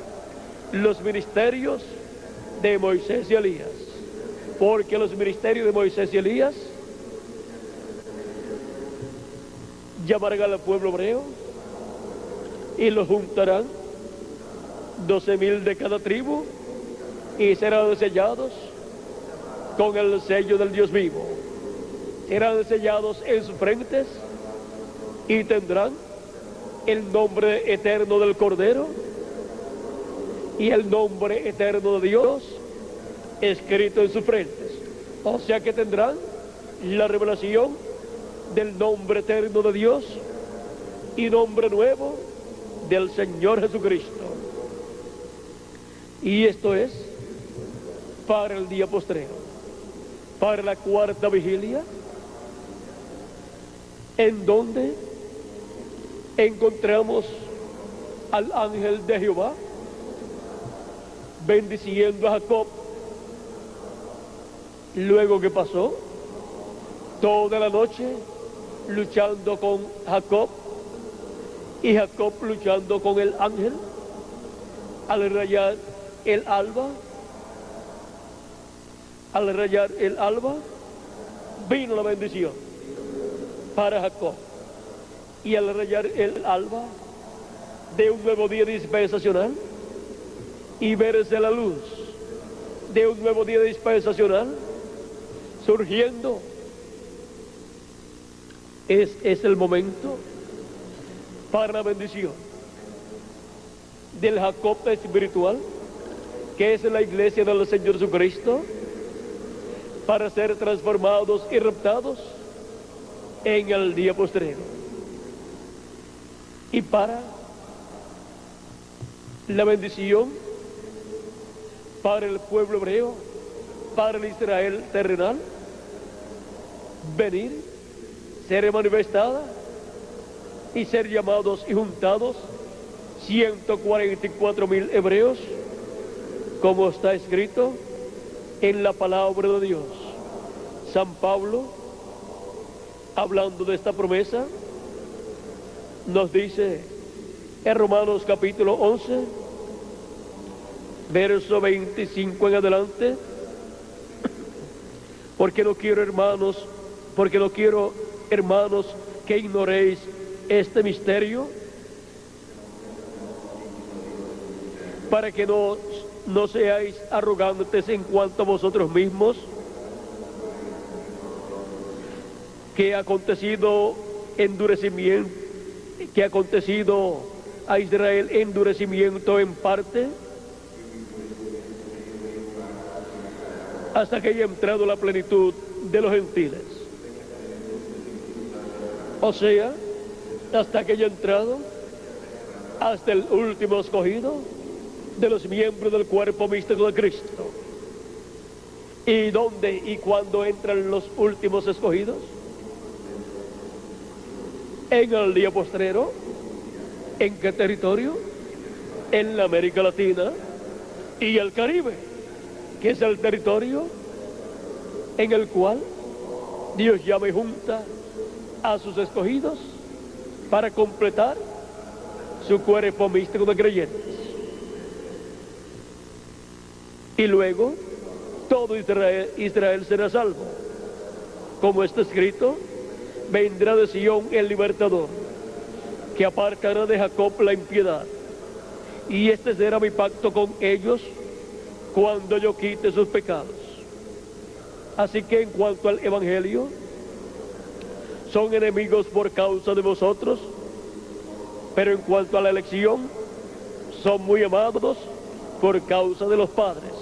los ministerios de Moisés y Elías, porque los ministerios de Moisés y Elías llamarán al pueblo hebreo y los juntarán 12,000 de cada tribu, y serán sellados con el sello del Dios vivo. Serán sellados en sus frentes y tendrán el nombre eterno del Cordero y el nombre eterno de Dios escrito en sus frentes. O sea que tendrán la revelación del nombre eterno de Dios y nombre nuevo del Señor Jesucristo. Y esto es para el día postrero, para la cuarta vigilia, en donde encontramos al ángel de Jehová bendiciendo a Jacob, luego que pasó toda la noche luchando con Jacob y Jacob luchando con el ángel. Al rayar el alba, vino la bendición para Jacob. Y al rayar el alba de un nuevo día dispensacional y verse la luz de un nuevo día dispensacional surgiendo, es el momento para la bendición del Jacob espiritual, que es la iglesia del Señor Jesucristo, para ser transformados y raptados en el día postrero. Y para la bendición para el pueblo hebreo, para el Israel terrenal, venir, ser manifestada y ser llamados y juntados 144,000 hebreos, como está escrito en la palabra de Dios. San Pablo, hablando de esta promesa, nos dice en Romanos capítulo 11, verso 25 en adelante: porque no quiero, hermanos, que ignoréis este misterio, para que no seáis arrogantes en cuanto a vosotros mismos, que ha acontecido a Israel endurecimiento en parte, hasta que haya entrado la plenitud de los gentiles. O sea, hasta que haya entrado hasta el último escogido de los miembros del cuerpo místico de Cristo. ¿Y dónde y cuándo entran los últimos escogidos? En el día postrero. ¿En qué territorio? En la América Latina y el Caribe, que es el territorio en el cual Dios llama y junta a sus escogidos para completar su cuerpo místico de creyentes. Y luego todo Israel será salvo. Como está escrito: vendrá de Sion el libertador, que apartará de Jacob la impiedad, y este será mi pacto con ellos cuando yo quite sus pecados. Así que en cuanto al Evangelio, son enemigos por causa de vosotros, pero en cuanto a la elección, son muy amados por causa de los padres,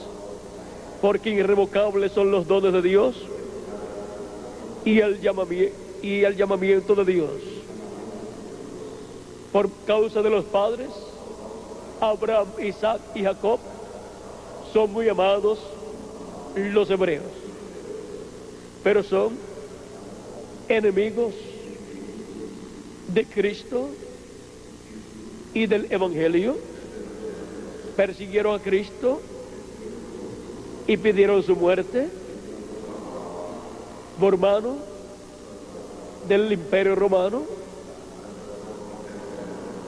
porque irrevocables son los dones de Dios y el llamamiento de Dios. Por causa de los padres, Abraham, Isaac y Jacob, son muy amados los hebreos, pero son enemigos de Cristo y del Evangelio. Persiguieron a Cristo y pidieron su muerte por mano del Imperio Romano,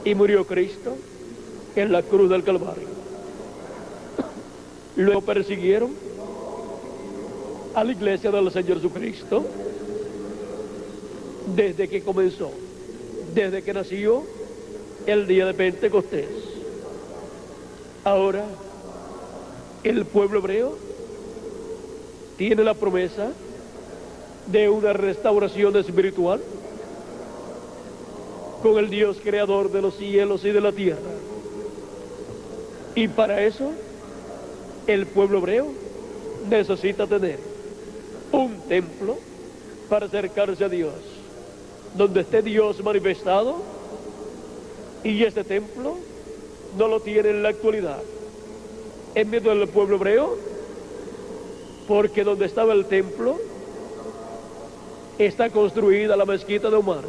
y murió Cristo en la cruz del Calvario. Luego persiguieron a la iglesia del Señor Jesucristo desde que comenzó, desde que nació el día de Pentecostés. Ahora el pueblo hebreo tiene la promesa de una restauración espiritual con el Dios creador de los cielos y de la tierra. Y para eso el pueblo hebreo necesita tener un templo para acercarse a Dios, donde esté Dios manifestado, y este templo no lo tiene en la actualidad en medio del pueblo hebreo, porque donde estaba el templo está construida la mezquita de Omar,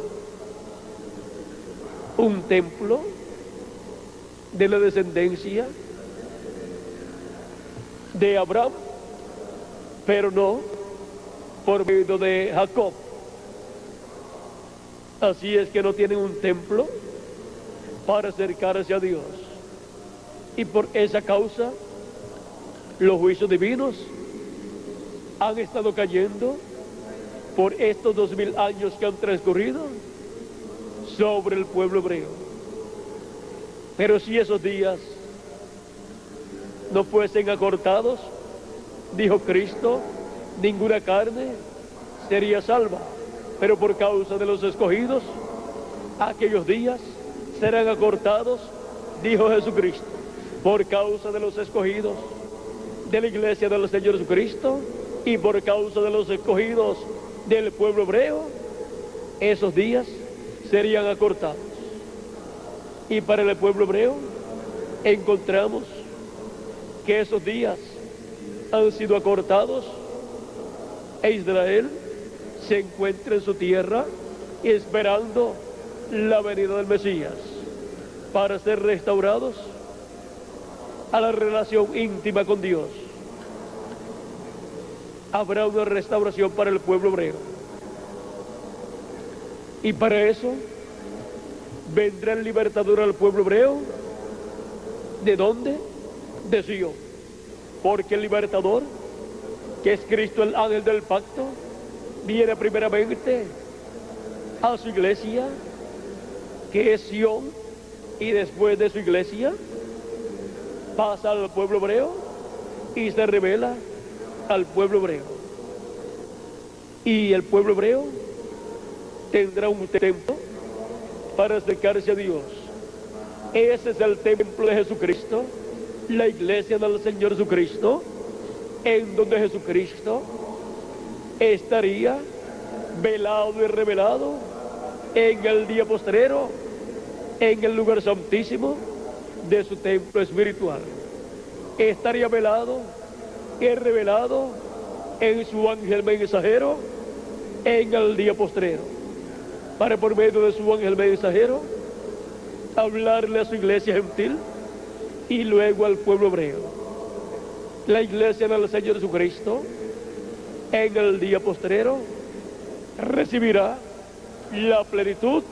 un templo de la descendencia de Abraham, pero no por medio de Jacob. Así es que no tienen un templo para acercarse a Dios, y por esa causa los juicios divinos han estado cayendo por estos 2000 años que han transcurrido sobre el pueblo hebreo. Pero si esos días no fuesen acortados, dijo Cristo, ninguna carne sería salva, pero por causa de los escogidos, aquellos días serán acortados, dijo Jesucristo. Por causa de los escogidos de la iglesia del Señor Jesucristo y por causa de los escogidos del pueblo hebreo, esos días serían acortados. Y para el pueblo hebreo encontramos que esos días han sido acortados, e Israel se encuentra en su tierra esperando la venida del Mesías para ser restaurados a la relación íntima con Dios. Habrá una restauración para el pueblo hebreo, y para eso vendrá el libertador al pueblo hebreo. ¿De dónde? De Sion, porque el libertador, que es Cristo, el ángel del pacto, viene primeramente a su iglesia, que es Sion, y después de su iglesia pasa al pueblo hebreo y se revela al pueblo hebreo. Y el pueblo hebreo tendrá un templo para acercarse a Dios. Ese es el templo de Jesucristo, la iglesia del Señor Jesucristo, en donde Jesucristo estaría velado y revelado en el día postrero, en el lugar santísimo de su templo espiritual. Estaría velado y revelado en su ángel mensajero en el día postrero, para por medio de su ángel mensajero hablarle a su iglesia gentil y luego al pueblo hebreo. La iglesia del Señor Jesucristo en el día postrero recibirá la plenitud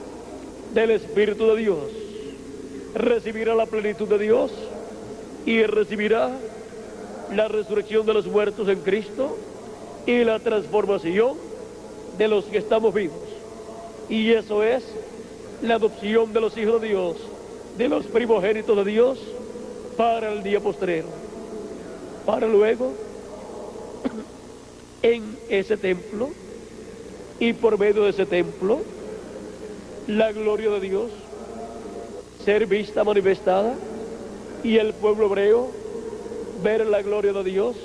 del Espíritu de Dios, recibirá la plenitud de Dios y recibirá la resurrección de los muertos en Cristo y la transformación de los que estamos vivos. Y eso es la adopción de los hijos de Dios, de los primogénitos de Dios, para el día postrero, para luego en ese templo y por medio de ese templo, la gloria de Dios ser vista, manifestada, y el pueblo hebreo ver la gloria de Dios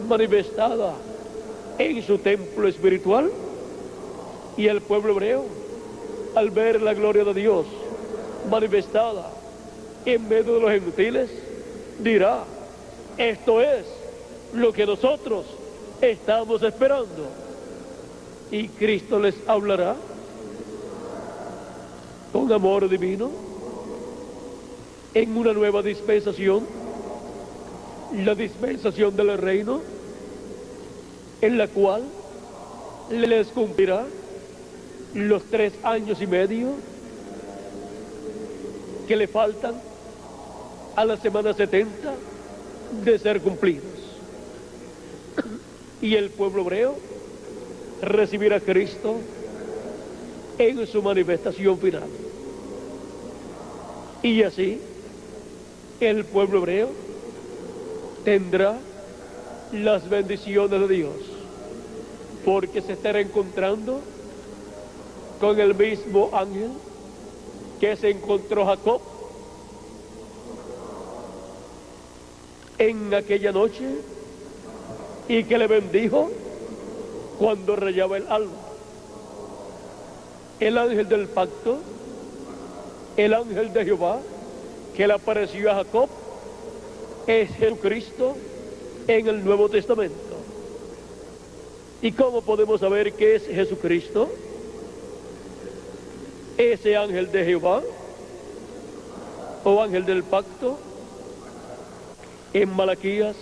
manifestada en su templo espiritual, y el pueblo hebreo, al ver la gloria de Dios manifestada en medio de los gentiles, dirá: esto es lo que nosotros estamos esperando. Y Cristo les hablará con amor divino en una nueva dispensación, la dispensación del reino, en la cual les cumplirá los 3 años y medio que le faltan a la semana 70 de ser cumplidos. Y el pueblo hebreo recibirá a Cristo en su manifestación final. Y así el pueblo hebreo tendrá las bendiciones de Dios, porque se estará encontrando con el mismo ángel que se encontró Jacob en aquella noche y que le bendijo cuando rayaba el alba. El ángel del pacto, el ángel de Jehová que le apareció a Jacob, es Jesucristo en el Nuevo Testamento. ¿Y cómo podemos saber que es Jesucristo? Ese ángel de Jehová o ángel del pacto, en Malaquías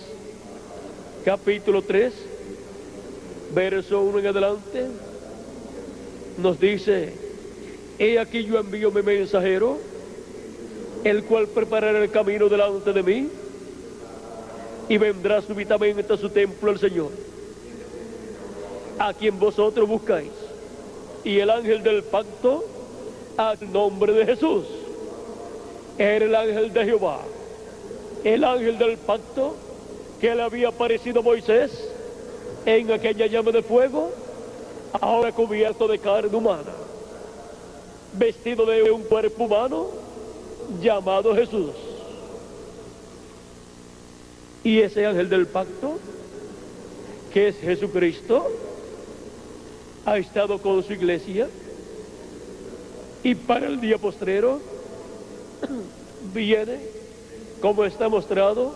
capítulo 3, verso 1 en adelante, nos dice: he aquí yo envío mi mensajero, el cual preparará el camino delante de mí, y vendrá súbitamente a su templo el Señor, a quien vosotros buscáis. Y el ángel del pacto, al nombre de Jesús, era el ángel de Jehová, el ángel del pacto que le había aparecido a Moisés en aquella llama de fuego, ahora cubierto de carne humana, vestido de un cuerpo humano llamado Jesús. Y ese ángel del pacto, que es Jesucristo, ha estado con su iglesia, y para el día postrero viene, como está mostrado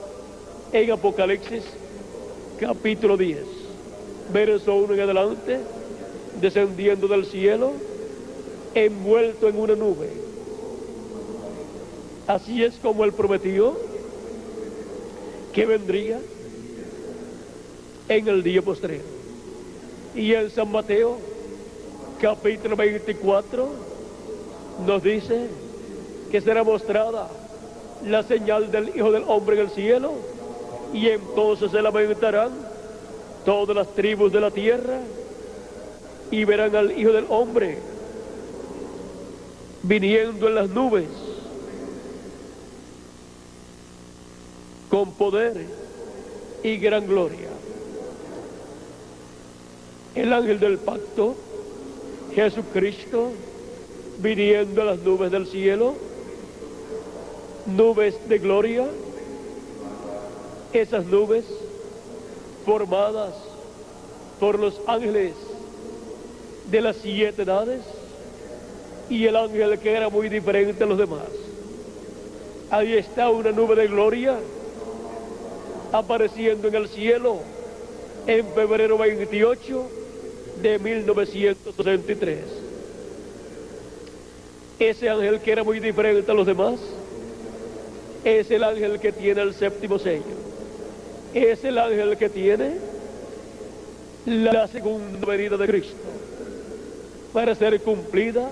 en Apocalipsis capítulo 10, verso 1 en adelante, descendiendo del cielo, envuelto en una nube. Así es como él prometió que vendría en el día postrero. Y en San Mateo capítulo 24 nos dice que será mostrada la señal del Hijo del Hombre en el cielo, y entonces se lamentarán todas las tribus de la tierra y verán al Hijo del Hombre viniendo en las nubes con poder y gran gloria. El ángel del pacto, Jesucristo, viniendo a las nubes del cielo, nubes de gloria, esas nubes formadas por los ángeles de las 7 edades, y el ángel que era muy diferente a los demás. Ahí está una nube de gloria apareciendo en el cielo en febrero 28 de 1963. Ese ángel que era muy diferente a los demás es el ángel que tiene el 7º sello. Es el ángel que tiene la segunda venida de Cristo para ser cumplida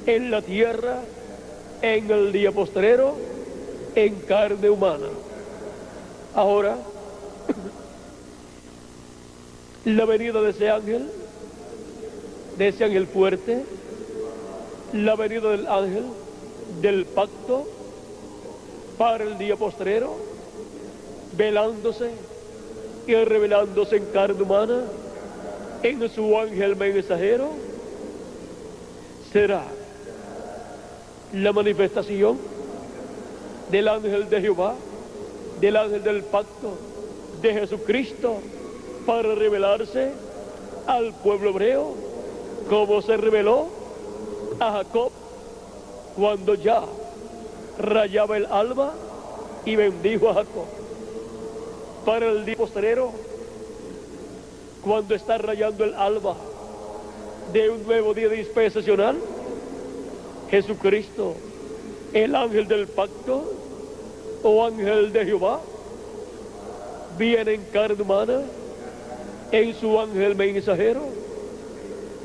en la tierra en el día postrero en carne humana. Ahora, la venida de ese ángel fuerte, la venida del ángel del pacto para el día postrero, velándose y revelándose en carne humana, en su ángel mensajero será la manifestación del ángel de Jehová, del ángel del pacto de Jesucristo, para revelarse al pueblo hebreo, como se reveló a Jacob cuando ya rayaba el alba y bendijo a Jacob. Para el día postrero, cuando está rayando el alba de un nuevo día dispensacional, Jesucristo, el ángel del pacto o ángel de Jehová, viene en carne humana, en su ángel mensajero,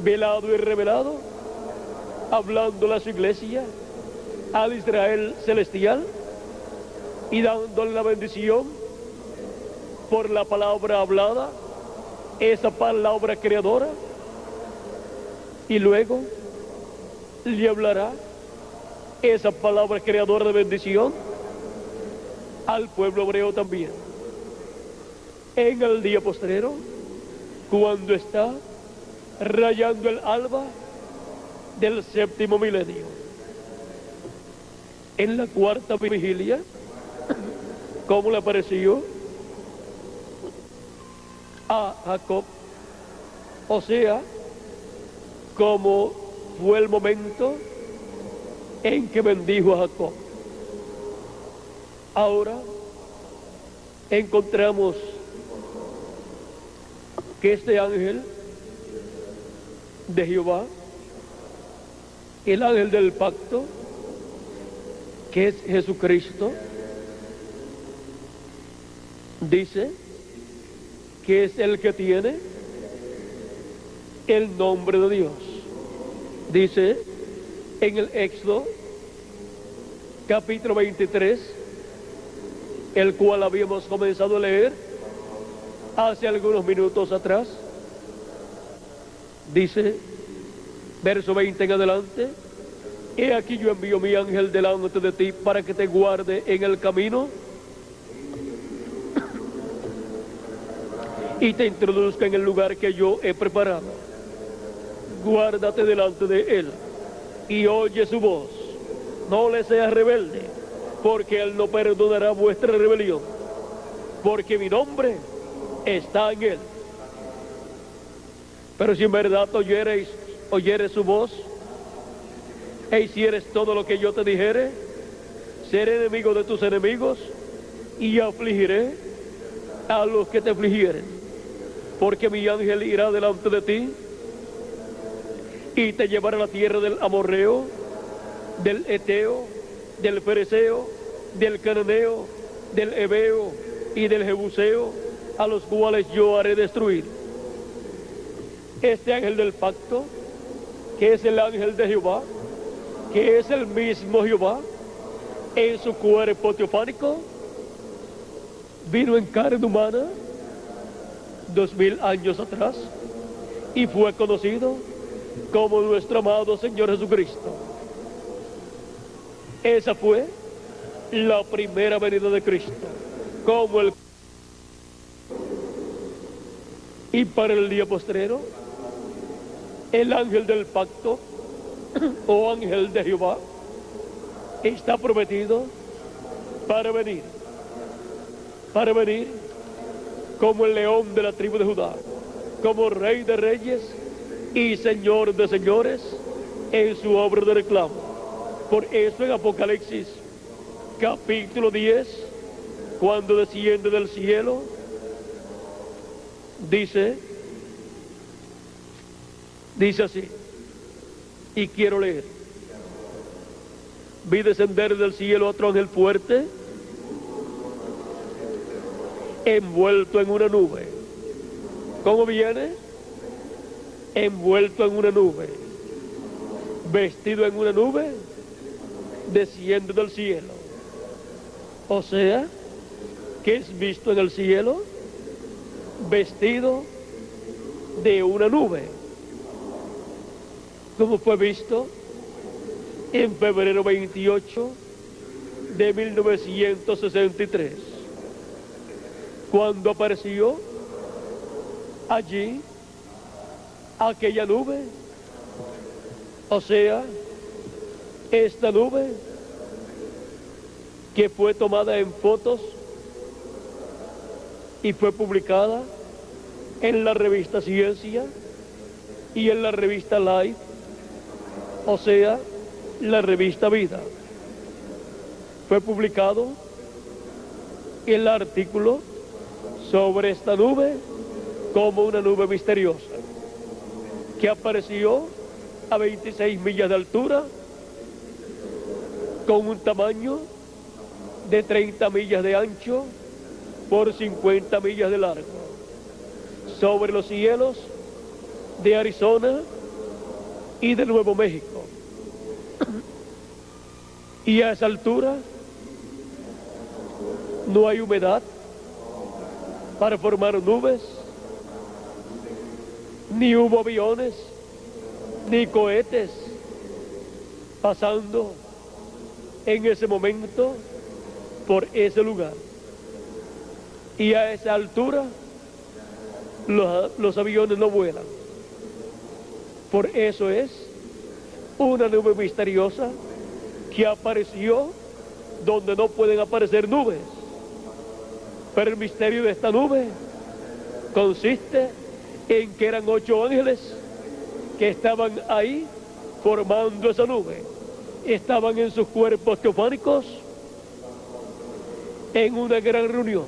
velado y revelado, hablando a su iglesia, al Israel celestial, y dándole la bendición por la palabra hablada, esa palabra creadora, y luego le hablará esa palabra creadora de bendición al pueblo hebreo también. En el día postrero, cuando está rayando el alba del séptimo milenio, en la cuarta vigilia, ¿cómo le apareció a Jacob? O sea, como fue el momento en que bendijo a Jacob. Ahora encontramos que este ángel de Jehová, el ángel del pacto, que es Jesucristo, dice que es el que tiene el nombre de Dios. Dice en el Éxodo capítulo 23, el cual habíamos comenzado a leer hace algunos minutos atrás, dice, verso 20 en adelante: he aquí yo envío mi ángel delante de ti para que te guarde en el camino y te introduzca en el lugar que yo he preparado. Guárdate delante de él y oye su voz. No le seas rebelde, porque él no perdonará vuestra rebelión, porque mi nombre está en él. Pero si en verdad oyeres su voz e hicieres todo lo que yo te dijere, seré enemigo de tus enemigos y afligiré a los que te afligieren, porque mi ángel irá delante de ti y te llevará a la tierra del amorreo, del eteo, del fereceo, del cananeo, del heveo y del jebuseo, a los cuales yo haré destruir. Este ángel del pacto, que es el ángel de Jehová, que es el mismo Jehová, en su cuerpo teofánico, vino en carne humana 2000 años atrás y fue conocido como nuestro amado Señor Jesucristo. Esa fue la primera venida de Cristo, como el... Y para el día postrero, el ángel del pacto o ángel de Jehová está prometido para venir como el león de la tribu de Judá, como rey de reyes y señor de señores en su obra de reclamo. Por eso en Apocalipsis capítulo 10, cuando desciende del cielo, dice así, y quiero leer: vi descender del cielo otro ángel fuerte, envuelto en una nube. ¿Cómo viene? Envuelto en una nube, vestido en una nube, desciende del cielo. O sea, que es visto en el cielo, vestido de una nube, como fue visto en febrero 28 de 1963, cuando apareció allí aquella nube, o sea, esta nube que fue tomada en fotos y fue publicada en la revista Ciencia y en la revista Life, o sea, la revista Vida. Fue publicado el artículo sobre esta nube como una nube misteriosa que apareció a 26 millas de altura con un tamaño de 30 millas de ancho por 50 millas de largo sobre los cielos de Arizona y de Nuevo México. Y a esa altura no hay humedad para formar nubes, ni hubo aviones, ni cohetes pasando en ese momento por ese lugar. Y a esa altura los aviones no vuelan. Por eso es una nube misteriosa que apareció donde no pueden aparecer nubes. Pero el misterio de esta nube consiste en que eran 8 ángeles que estaban ahí formando esa nube. Estaban en sus cuerpos teofánicos en una gran reunión.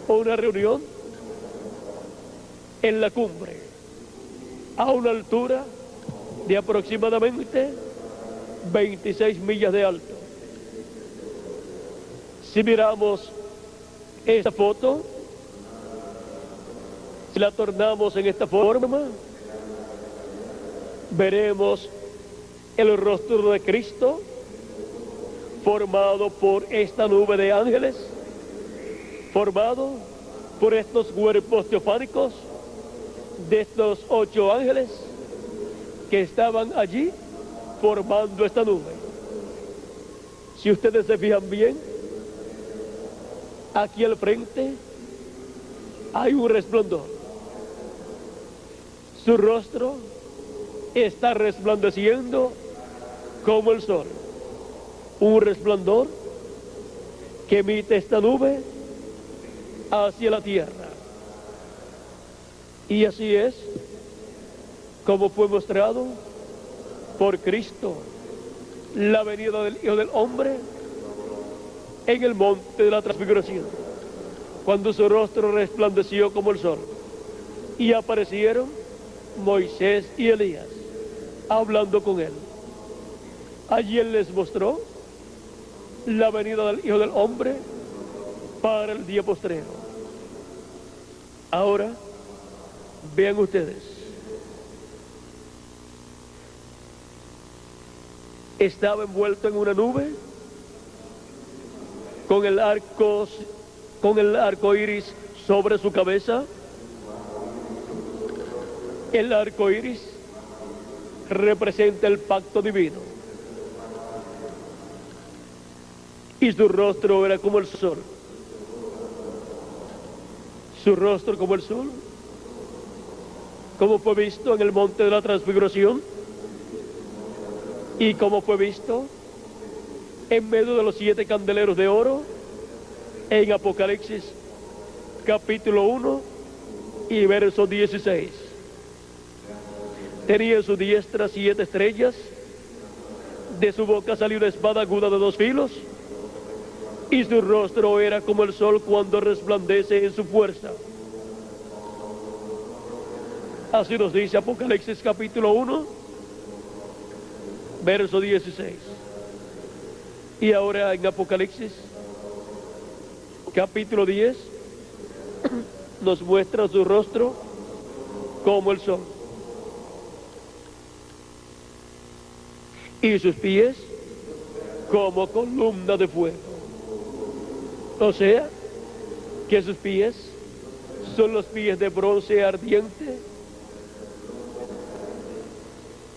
Una reunión en la cumbre, a una altura de aproximadamente 26 millas de alto. Si miramos esta foto, si la tornamos en esta forma, veremos el rostro de Cristo formado por esta nube de ángeles, formado por estos cuerpos teofánicos de estos 8 ángeles que estaban allí formando esta nube. Si ustedes se fijan bien, aquí al frente hay un resplandor. Su rostro está resplandeciendo como el sol. Un resplandor que emite esta nube hacia la tierra. Y así es como fue mostrado por Cristo la venida del Hijo del Hombre en el monte de la transfiguración, cuando su rostro resplandeció como el sol y aparecieron Moisés y Elías hablando con él. Allí él les mostró la venida del Hijo del Hombre para el día postrero. Ahora vean ustedes, estaba envuelto en una nube con el arco iris sobre su cabeza. El arco iris representa el pacto divino y su rostro era como el sol. Su rostro como el sol, como fue visto en el monte de la transfiguración y como fue visto en medio de los 7 candeleros de oro en Apocalipsis capítulo 1 y verso 16. Tenía en su diestra 7 estrellas, de su boca salió una espada aguda de 2 filos, y su rostro era como el sol cuando resplandece en su fuerza. Así nos dice Apocalipsis capítulo 1, verso 16. Y ahora en Apocalipsis capítulo 10 nos muestra su rostro como el sol y sus pies como columna de fuego. O sea, que sus pies son los pies de bronce ardiente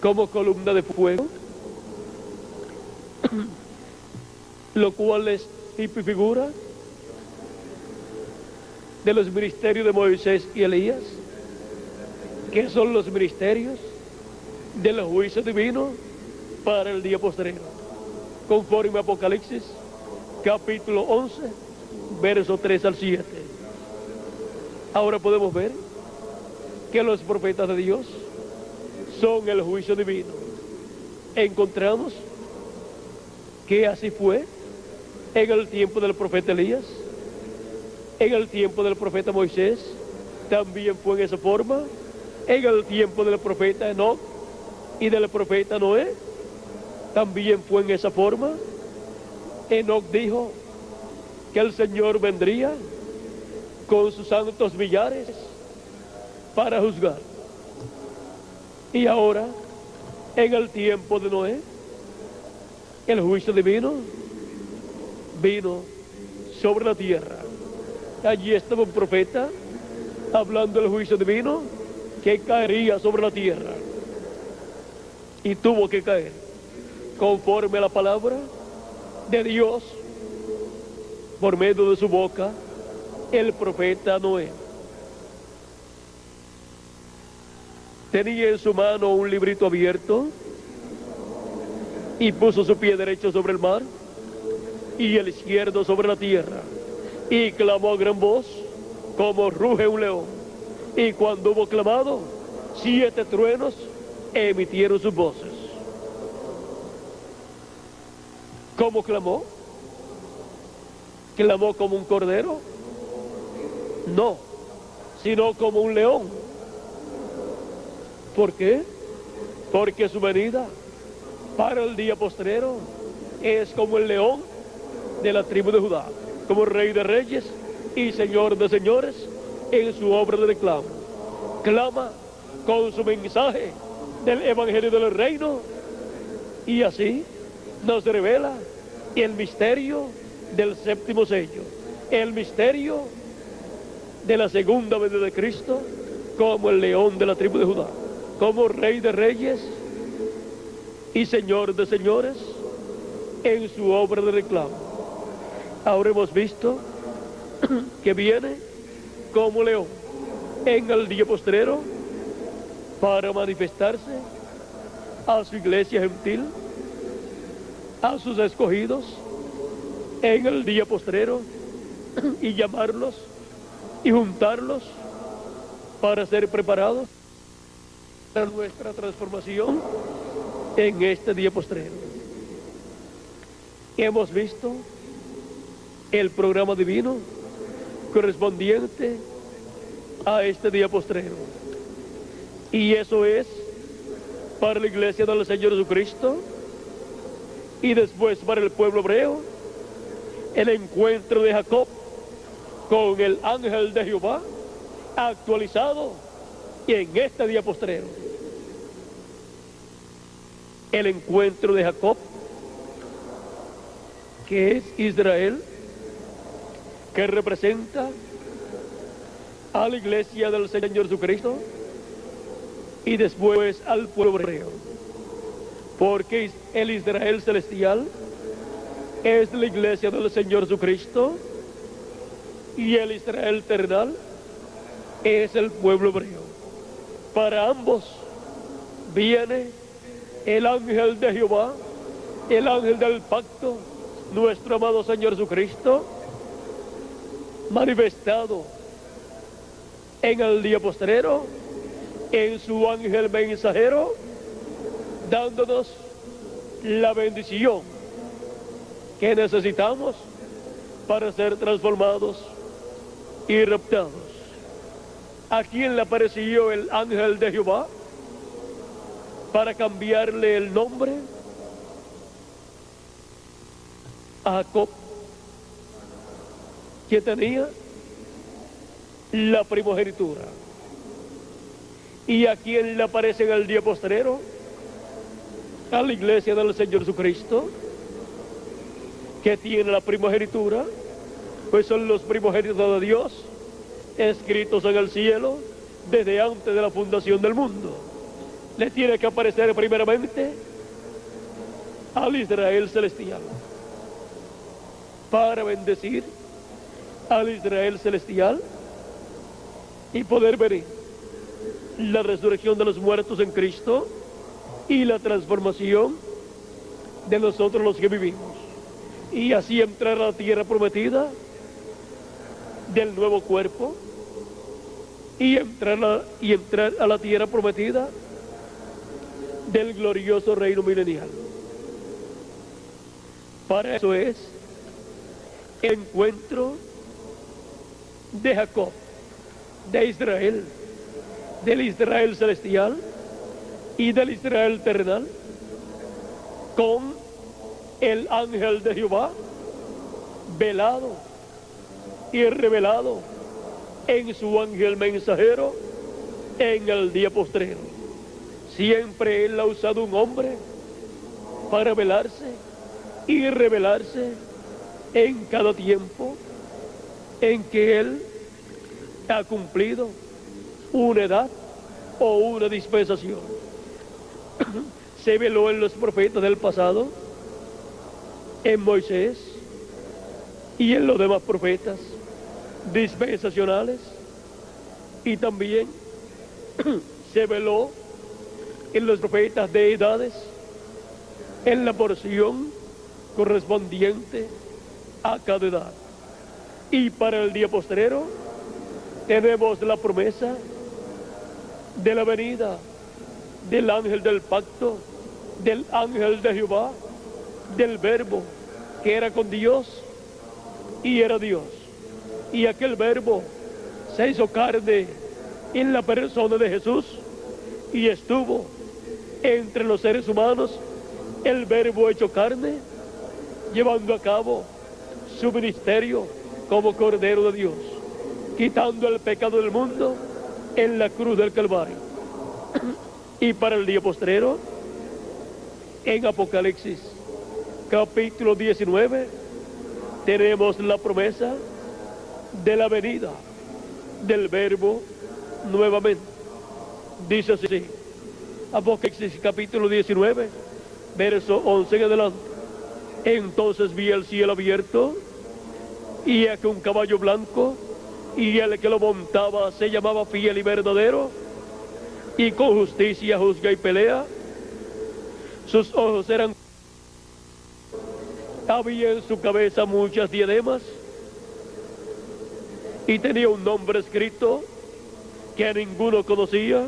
como columna de fuego, lo cual es tipo y figura de los ministerios de Moisés y Elías, que son los ministerios del juicio divino para el día postrero, conforme a Apocalipsis, capítulo 11, verso 3 al 7. Ahora podemos ver que los profetas de Dios son el juicio divino. Encontramos que así fue en el tiempo del profeta Elías, en el tiempo del profeta Moisés, también fue en esa forma, en el tiempo del profeta Enoc y del profeta Noé, también fue en esa forma. Enoc dijo que el Señor vendría con sus santos millares para juzgar. Y ahora, en el tiempo de Noé, el juicio divino vino sobre la tierra. Allí estaba un profeta hablando del juicio divino que caería sobre la tierra. Y tuvo que caer conforme a la palabra de Dios por medio de su boca, el profeta Noé. Tenía en su mano un librito abierto y puso su pie derecho sobre el mar y el izquierdo sobre la tierra, y clamó a gran voz como ruge un león. Y cuando hubo clamado, 7 truenos emitieron sus voces. ¿Cómo clamó? ¿Clamó como un cordero? No, sino como un león. ¿Por qué? Porque su venida para el día postrero es como el león de la tribu de Judá, como rey de reyes y señor de señores en su obra de reclamo. Clama con su mensaje del evangelio del reino, y así nos revela el misterio del séptimo sello, el misterio de la segunda venida de Cristo como el león de la tribu de Judá, como rey de reyes y señor de señores en su obra de reclamo. Ahora hemos visto que viene como león en el día postrero para manifestarse a su iglesia gentil, a sus escogidos en el día postrero, y llamarlos y juntarlos para ser preparados para nuestra transformación en este día postrero. Hemos visto el programa divino correspondiente a este día postrero, y eso es para la iglesia del Señor Jesucristo, y después para el pueblo hebreo, el encuentro de Jacob con el ángel de Jehová actualizado, y en este día postrero el encuentro de Jacob, que es Israel, que representa a la iglesia del Señor Jesucristo, y después al pueblo hebreo, porque el Israel celestial es la iglesia del Señor Jesucristo y el Israel terrenal es el pueblo hebreo. Para ambos viene el ángel de Jehová, el ángel del pacto, nuestro amado Señor Jesucristo, manifestado en el día postrero en su ángel mensajero, dándonos la bendición que necesitamos para ser transformados y raptados. ¿A quién le apareció el ángel de Jehová para cambiarle el nombre? A Jacob, que tenía la primogenitura. ¿Y a quién le aparece en el día postrero? A la iglesia del Señor Jesucristo, que tiene la primogenitura, pues son los primogénitos de Dios, escritos en el cielo desde antes de la fundación del mundo. Le tiene que aparecer primeramente al Israel celestial, para bendecir al Israel celestial y poder venir la resurrección de los muertos en Cristo y la transformación de nosotros los que vivimos. Y así entrar a la tierra prometida del nuevo cuerpo y entrar a la tierra prometida del glorioso reino milenial. Para eso es el encuentro de Jacob, de Israel, del Israel celestial y del Israel terrenal, con el ángel de Jehová, velado y revelado en su ángel mensajero en el día postrero. Siempre Él ha usado un hombre para velarse y revelarse en cada tiempo en que Él ha cumplido una edad o una dispensación. Se veló en los profetas del pasado, en Moisés y en los demás profetas dispensacionales, y también se veló en los profetas de edades, en la porción correspondiente a cada edad. Y para el día postrero tenemos la promesa de la venida del ángel del pacto, del ángel de Jehová, del verbo que era con Dios y era Dios. Y aquel verbo se hizo carne en la persona de Jesús y estuvo entre los seres humanos, el verbo hecho carne, llevando a cabo su ministerio como Cordero de Dios, quitando el pecado del mundo en la cruz del Calvario. Y para el día postrero, en Apocalipsis capítulo 19, tenemos la promesa de la venida del verbo nuevamente. Dice así, Apocalipsis capítulo 19, verso 11 en adelante. Entonces vi el cielo abierto, y aquí un caballo blanco, y el que lo montaba se llamaba Fiel y Verdadero, y con justicia juzga y pelea. Sus ojos eran, había en su cabeza muchas diademas, y tenía un nombre escrito que a ninguno conocía,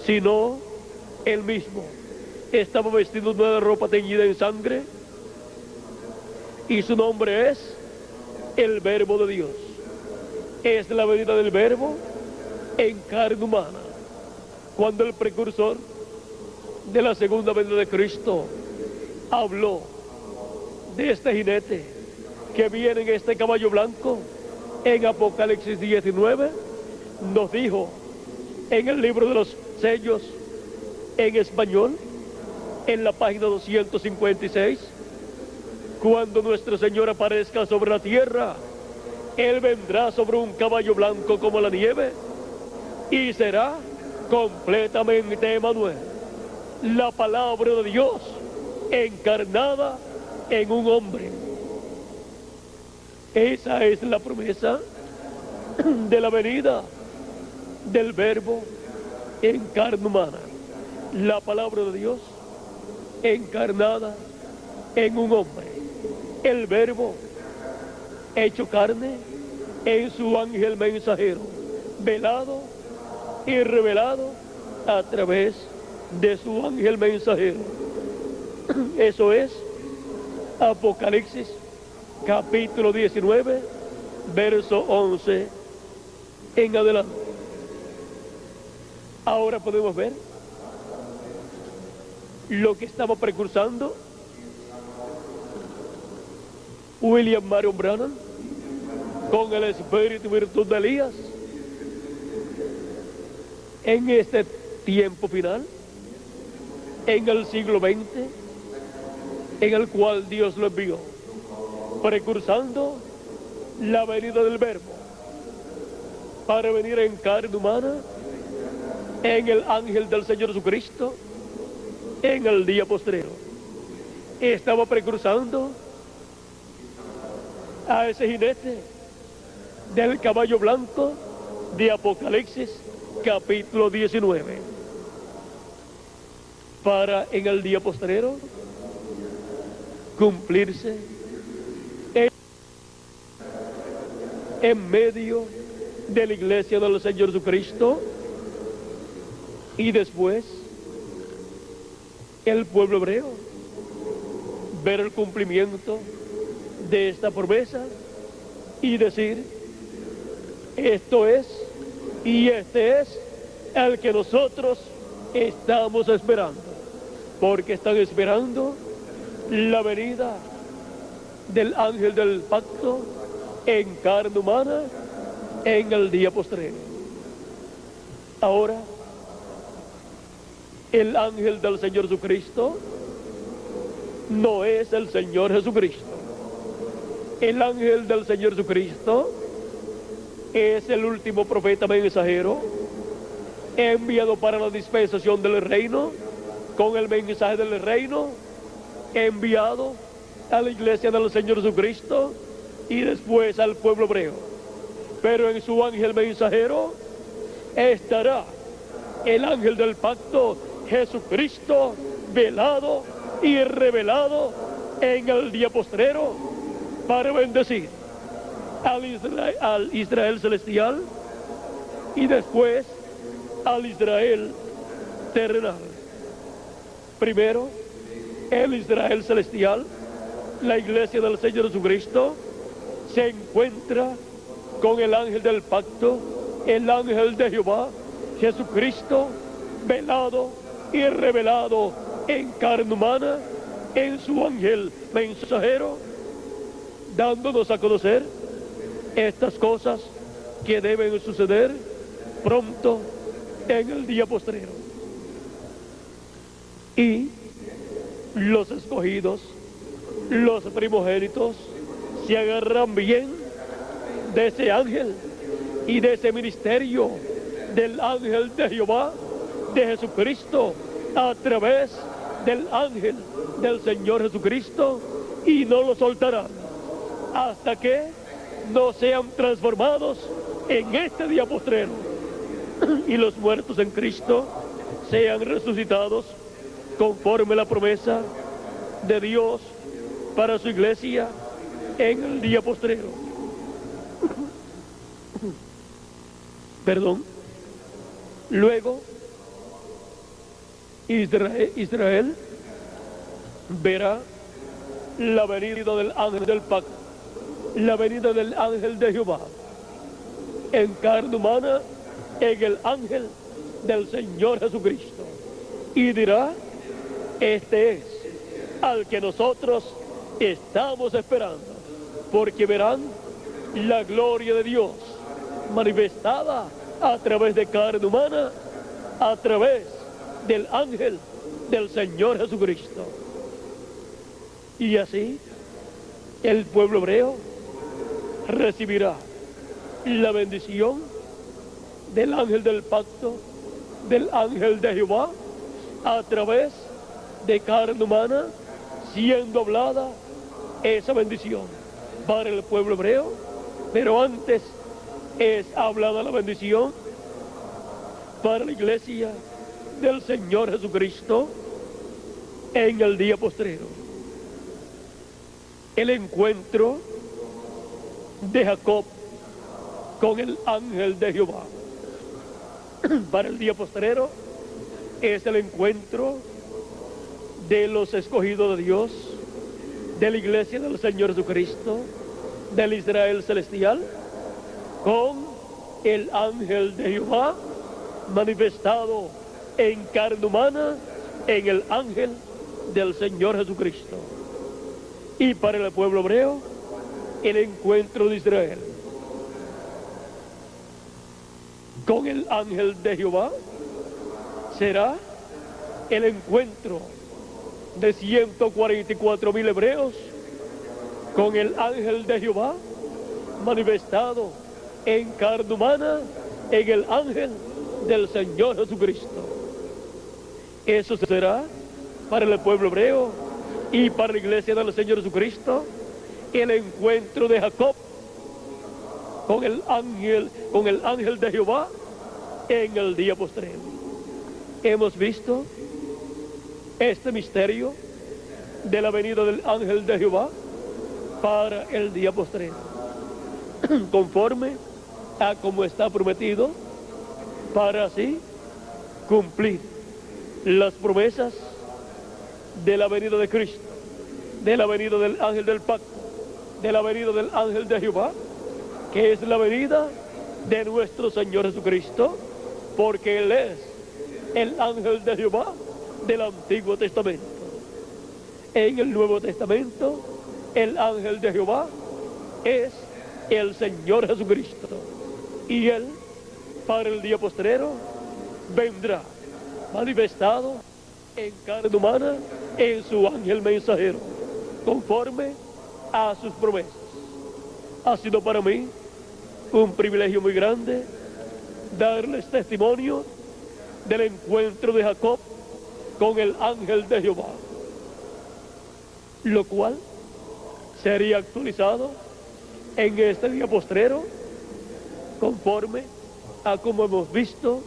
sino él mismo. Estaba vestido de una ropa teñida en sangre, y su nombre es el Verbo de Dios. Es la venida del Verbo en carne humana. Cuando el precursor de la segunda venida de Cristo habló de este jinete que viene en este caballo blanco, en Apocalipsis 19, nos dijo en el libro de los sellos en español, en la página 256, cuando nuestro Señor aparezca sobre la tierra, Él vendrá sobre un caballo blanco como la nieve, y será completamente Emmanuel, la palabra de Dios encarnada en un hombre. Esa es la promesa de la venida del Verbo en carne humana, la palabra de Dios encarnada en un hombre, el Verbo hecho carne en su ángel mensajero, velado y revelado a través de su ángel mensajero. Eso es Apocalipsis capítulo 19, verso 11 en adelante. Ahora podemos ver lo que estaba precursando William Marion Branham con el espíritu y virtud de Elías en este tiempo final, en el siglo XX, en el cual Dios lo envió, precursando la venida del Verbo para venir en carne humana en el ángel del Señor Jesucristo en el día postrero. Estaba precursando a ese jinete del caballo blanco de Apocalipsis capítulo 19, para en el día postrero cumplirse en medio de la iglesia del Señor Jesucristo, y después el pueblo hebreo ver el cumplimiento de esta promesa y decir: esto es y este es el que nosotros estamos esperando, porque están esperando la venida del ángel del pacto en carne humana en el día postrero. Ahora, el ángel del Señor Jesucristo no es el Señor Jesucristo. El ángel del Señor Jesucristo es el último profeta mensajero enviado para la dispensación del reino, con el mensaje del reino, enviado a la iglesia del Señor Jesucristo y después al pueblo hebreo. Pero en su ángel mensajero estará el ángel del pacto, Jesucristo, velado y revelado en el día postrero para bendecir al Israel celestial y después al Israel terrenal. Primero, el Israel celestial, la iglesia del Señor Jesucristo, se encuentra con el ángel del pacto, el ángel de Jehová, Jesucristo, velado y revelado en carne humana, en su ángel mensajero, dándonos a conocer estas cosas que deben suceder pronto en el día postrero. Y los escogidos, los primogénitos, se agarran bien de ese ángel y de ese ministerio del ángel de Jehová, de Jesucristo, a través del ángel del Señor Jesucristo, y no lo soltarán hasta que no sean transformados en este día postrero y los muertos en Cristo sean resucitados conforme la promesa de Dios para su iglesia en el día postrero. Perdón. Luego, Israel verá la venida del ángel del pacto, la venida del ángel de Jehová en carne humana, en el ángel del Señor Jesucristo, y dirá: este es al que nosotros estamos esperando, porque verán la gloria de Dios manifestada a través de carne humana, a través del ángel del Señor Jesucristo. Y así el pueblo hebreo recibirá la bendición del ángel del pacto, del ángel de Jehová, a través de carne humana, siendo hablada esa bendición para el pueblo hebreo, pero antes es hablada la bendición para la iglesia del Señor Jesucristo en el día postrero. El encuentro de Jacob con el ángel de Jehová para el día postrero es el encuentro de los escogidos de Dios, de la iglesia del Señor Jesucristo, del Israel celestial, con el ángel de Jehová manifestado en carne humana, en el ángel del Señor Jesucristo. Y para el pueblo hebreo, el encuentro de Israel con el ángel de Jehová será el encuentro de 144,000 hebreos con el ángel de Jehová manifestado en carne humana, en el ángel del Señor Jesucristo. Eso será para el pueblo hebreo y para la iglesia del Señor Jesucristo el encuentro de Jacob con el ángel de Jehová en el día postrero. Hemos visto este misterio de la venida del ángel de Jehová para el día postrero, conforme a como está prometido, para así cumplir las promesas de la venida de Cristo, de la venida del ángel del pacto, de la venida del ángel de Jehová, que es la venida de nuestro Señor Jesucristo, porque Él es el ángel de Jehová del Antiguo Testamento. En el Nuevo Testamento, el ángel de Jehová es el Señor Jesucristo, y Él, para el día postrero, vendrá manifestado en carne humana en su ángel mensajero, conforme a sus promesas. Ha sido para mí un privilegio muy grande darles testimonio del encuentro de Jacob con el ángel de Jehová, lo cual sería actualizado en este día postrero, conforme a como hemos visto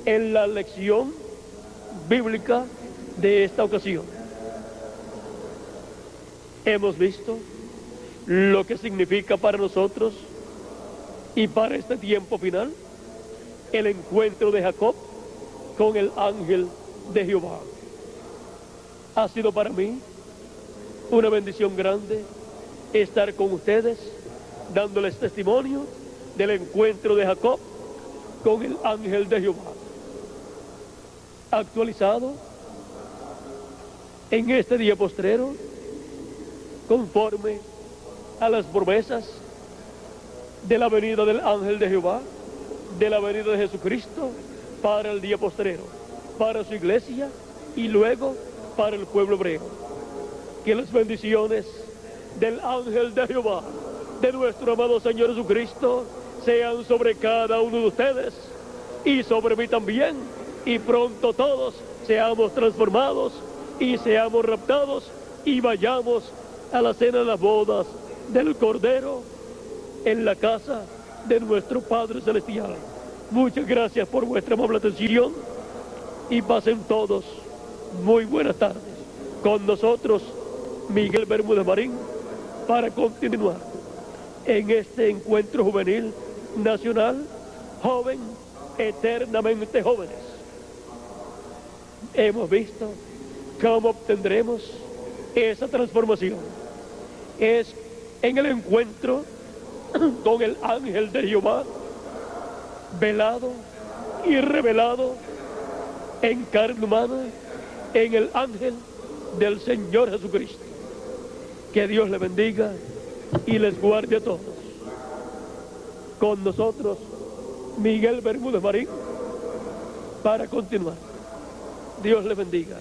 en la lección bíblica de esta ocasión. Hemos visto lo que significa para nosotros y para este tiempo final el encuentro de Jacob con el ángel de Jehová. Ha sido para mí una bendición grande estar con ustedes, dándoles testimonio del encuentro de Jacob con el ángel de Jehová, actualizado en este día postrero, conforme a las promesas de la venida del ángel de Jehová, de la venida de Jesucristo para el día postrero, para su iglesia y luego para el pueblo hebreo. Que las bendiciones del ángel de Jehová, de nuestro amado Señor Jesucristo, sean sobre cada uno de ustedes y sobre mí también, y pronto todos seamos transformados y seamos raptados y vayamos a la cena de las bodas del Cordero en la casa de nuestro Padre Celestial. Muchas gracias por vuestra amable atención y pasen todos muy buenas tardes. Con nosotros, Miguel Bermúdez Marín, para continuar en este encuentro juvenil nacional, joven, eternamente jóvenes. Hemos visto cómo obtendremos esa transformación. Es en el encuentro con el ángel de Jehová, velado y revelado en carne humana, en el ángel del Señor Jesucristo. Que Dios les bendiga y les guarde a todos. Con nosotros, Miguel Bermúdez Marín, para continuar. Dios les bendiga.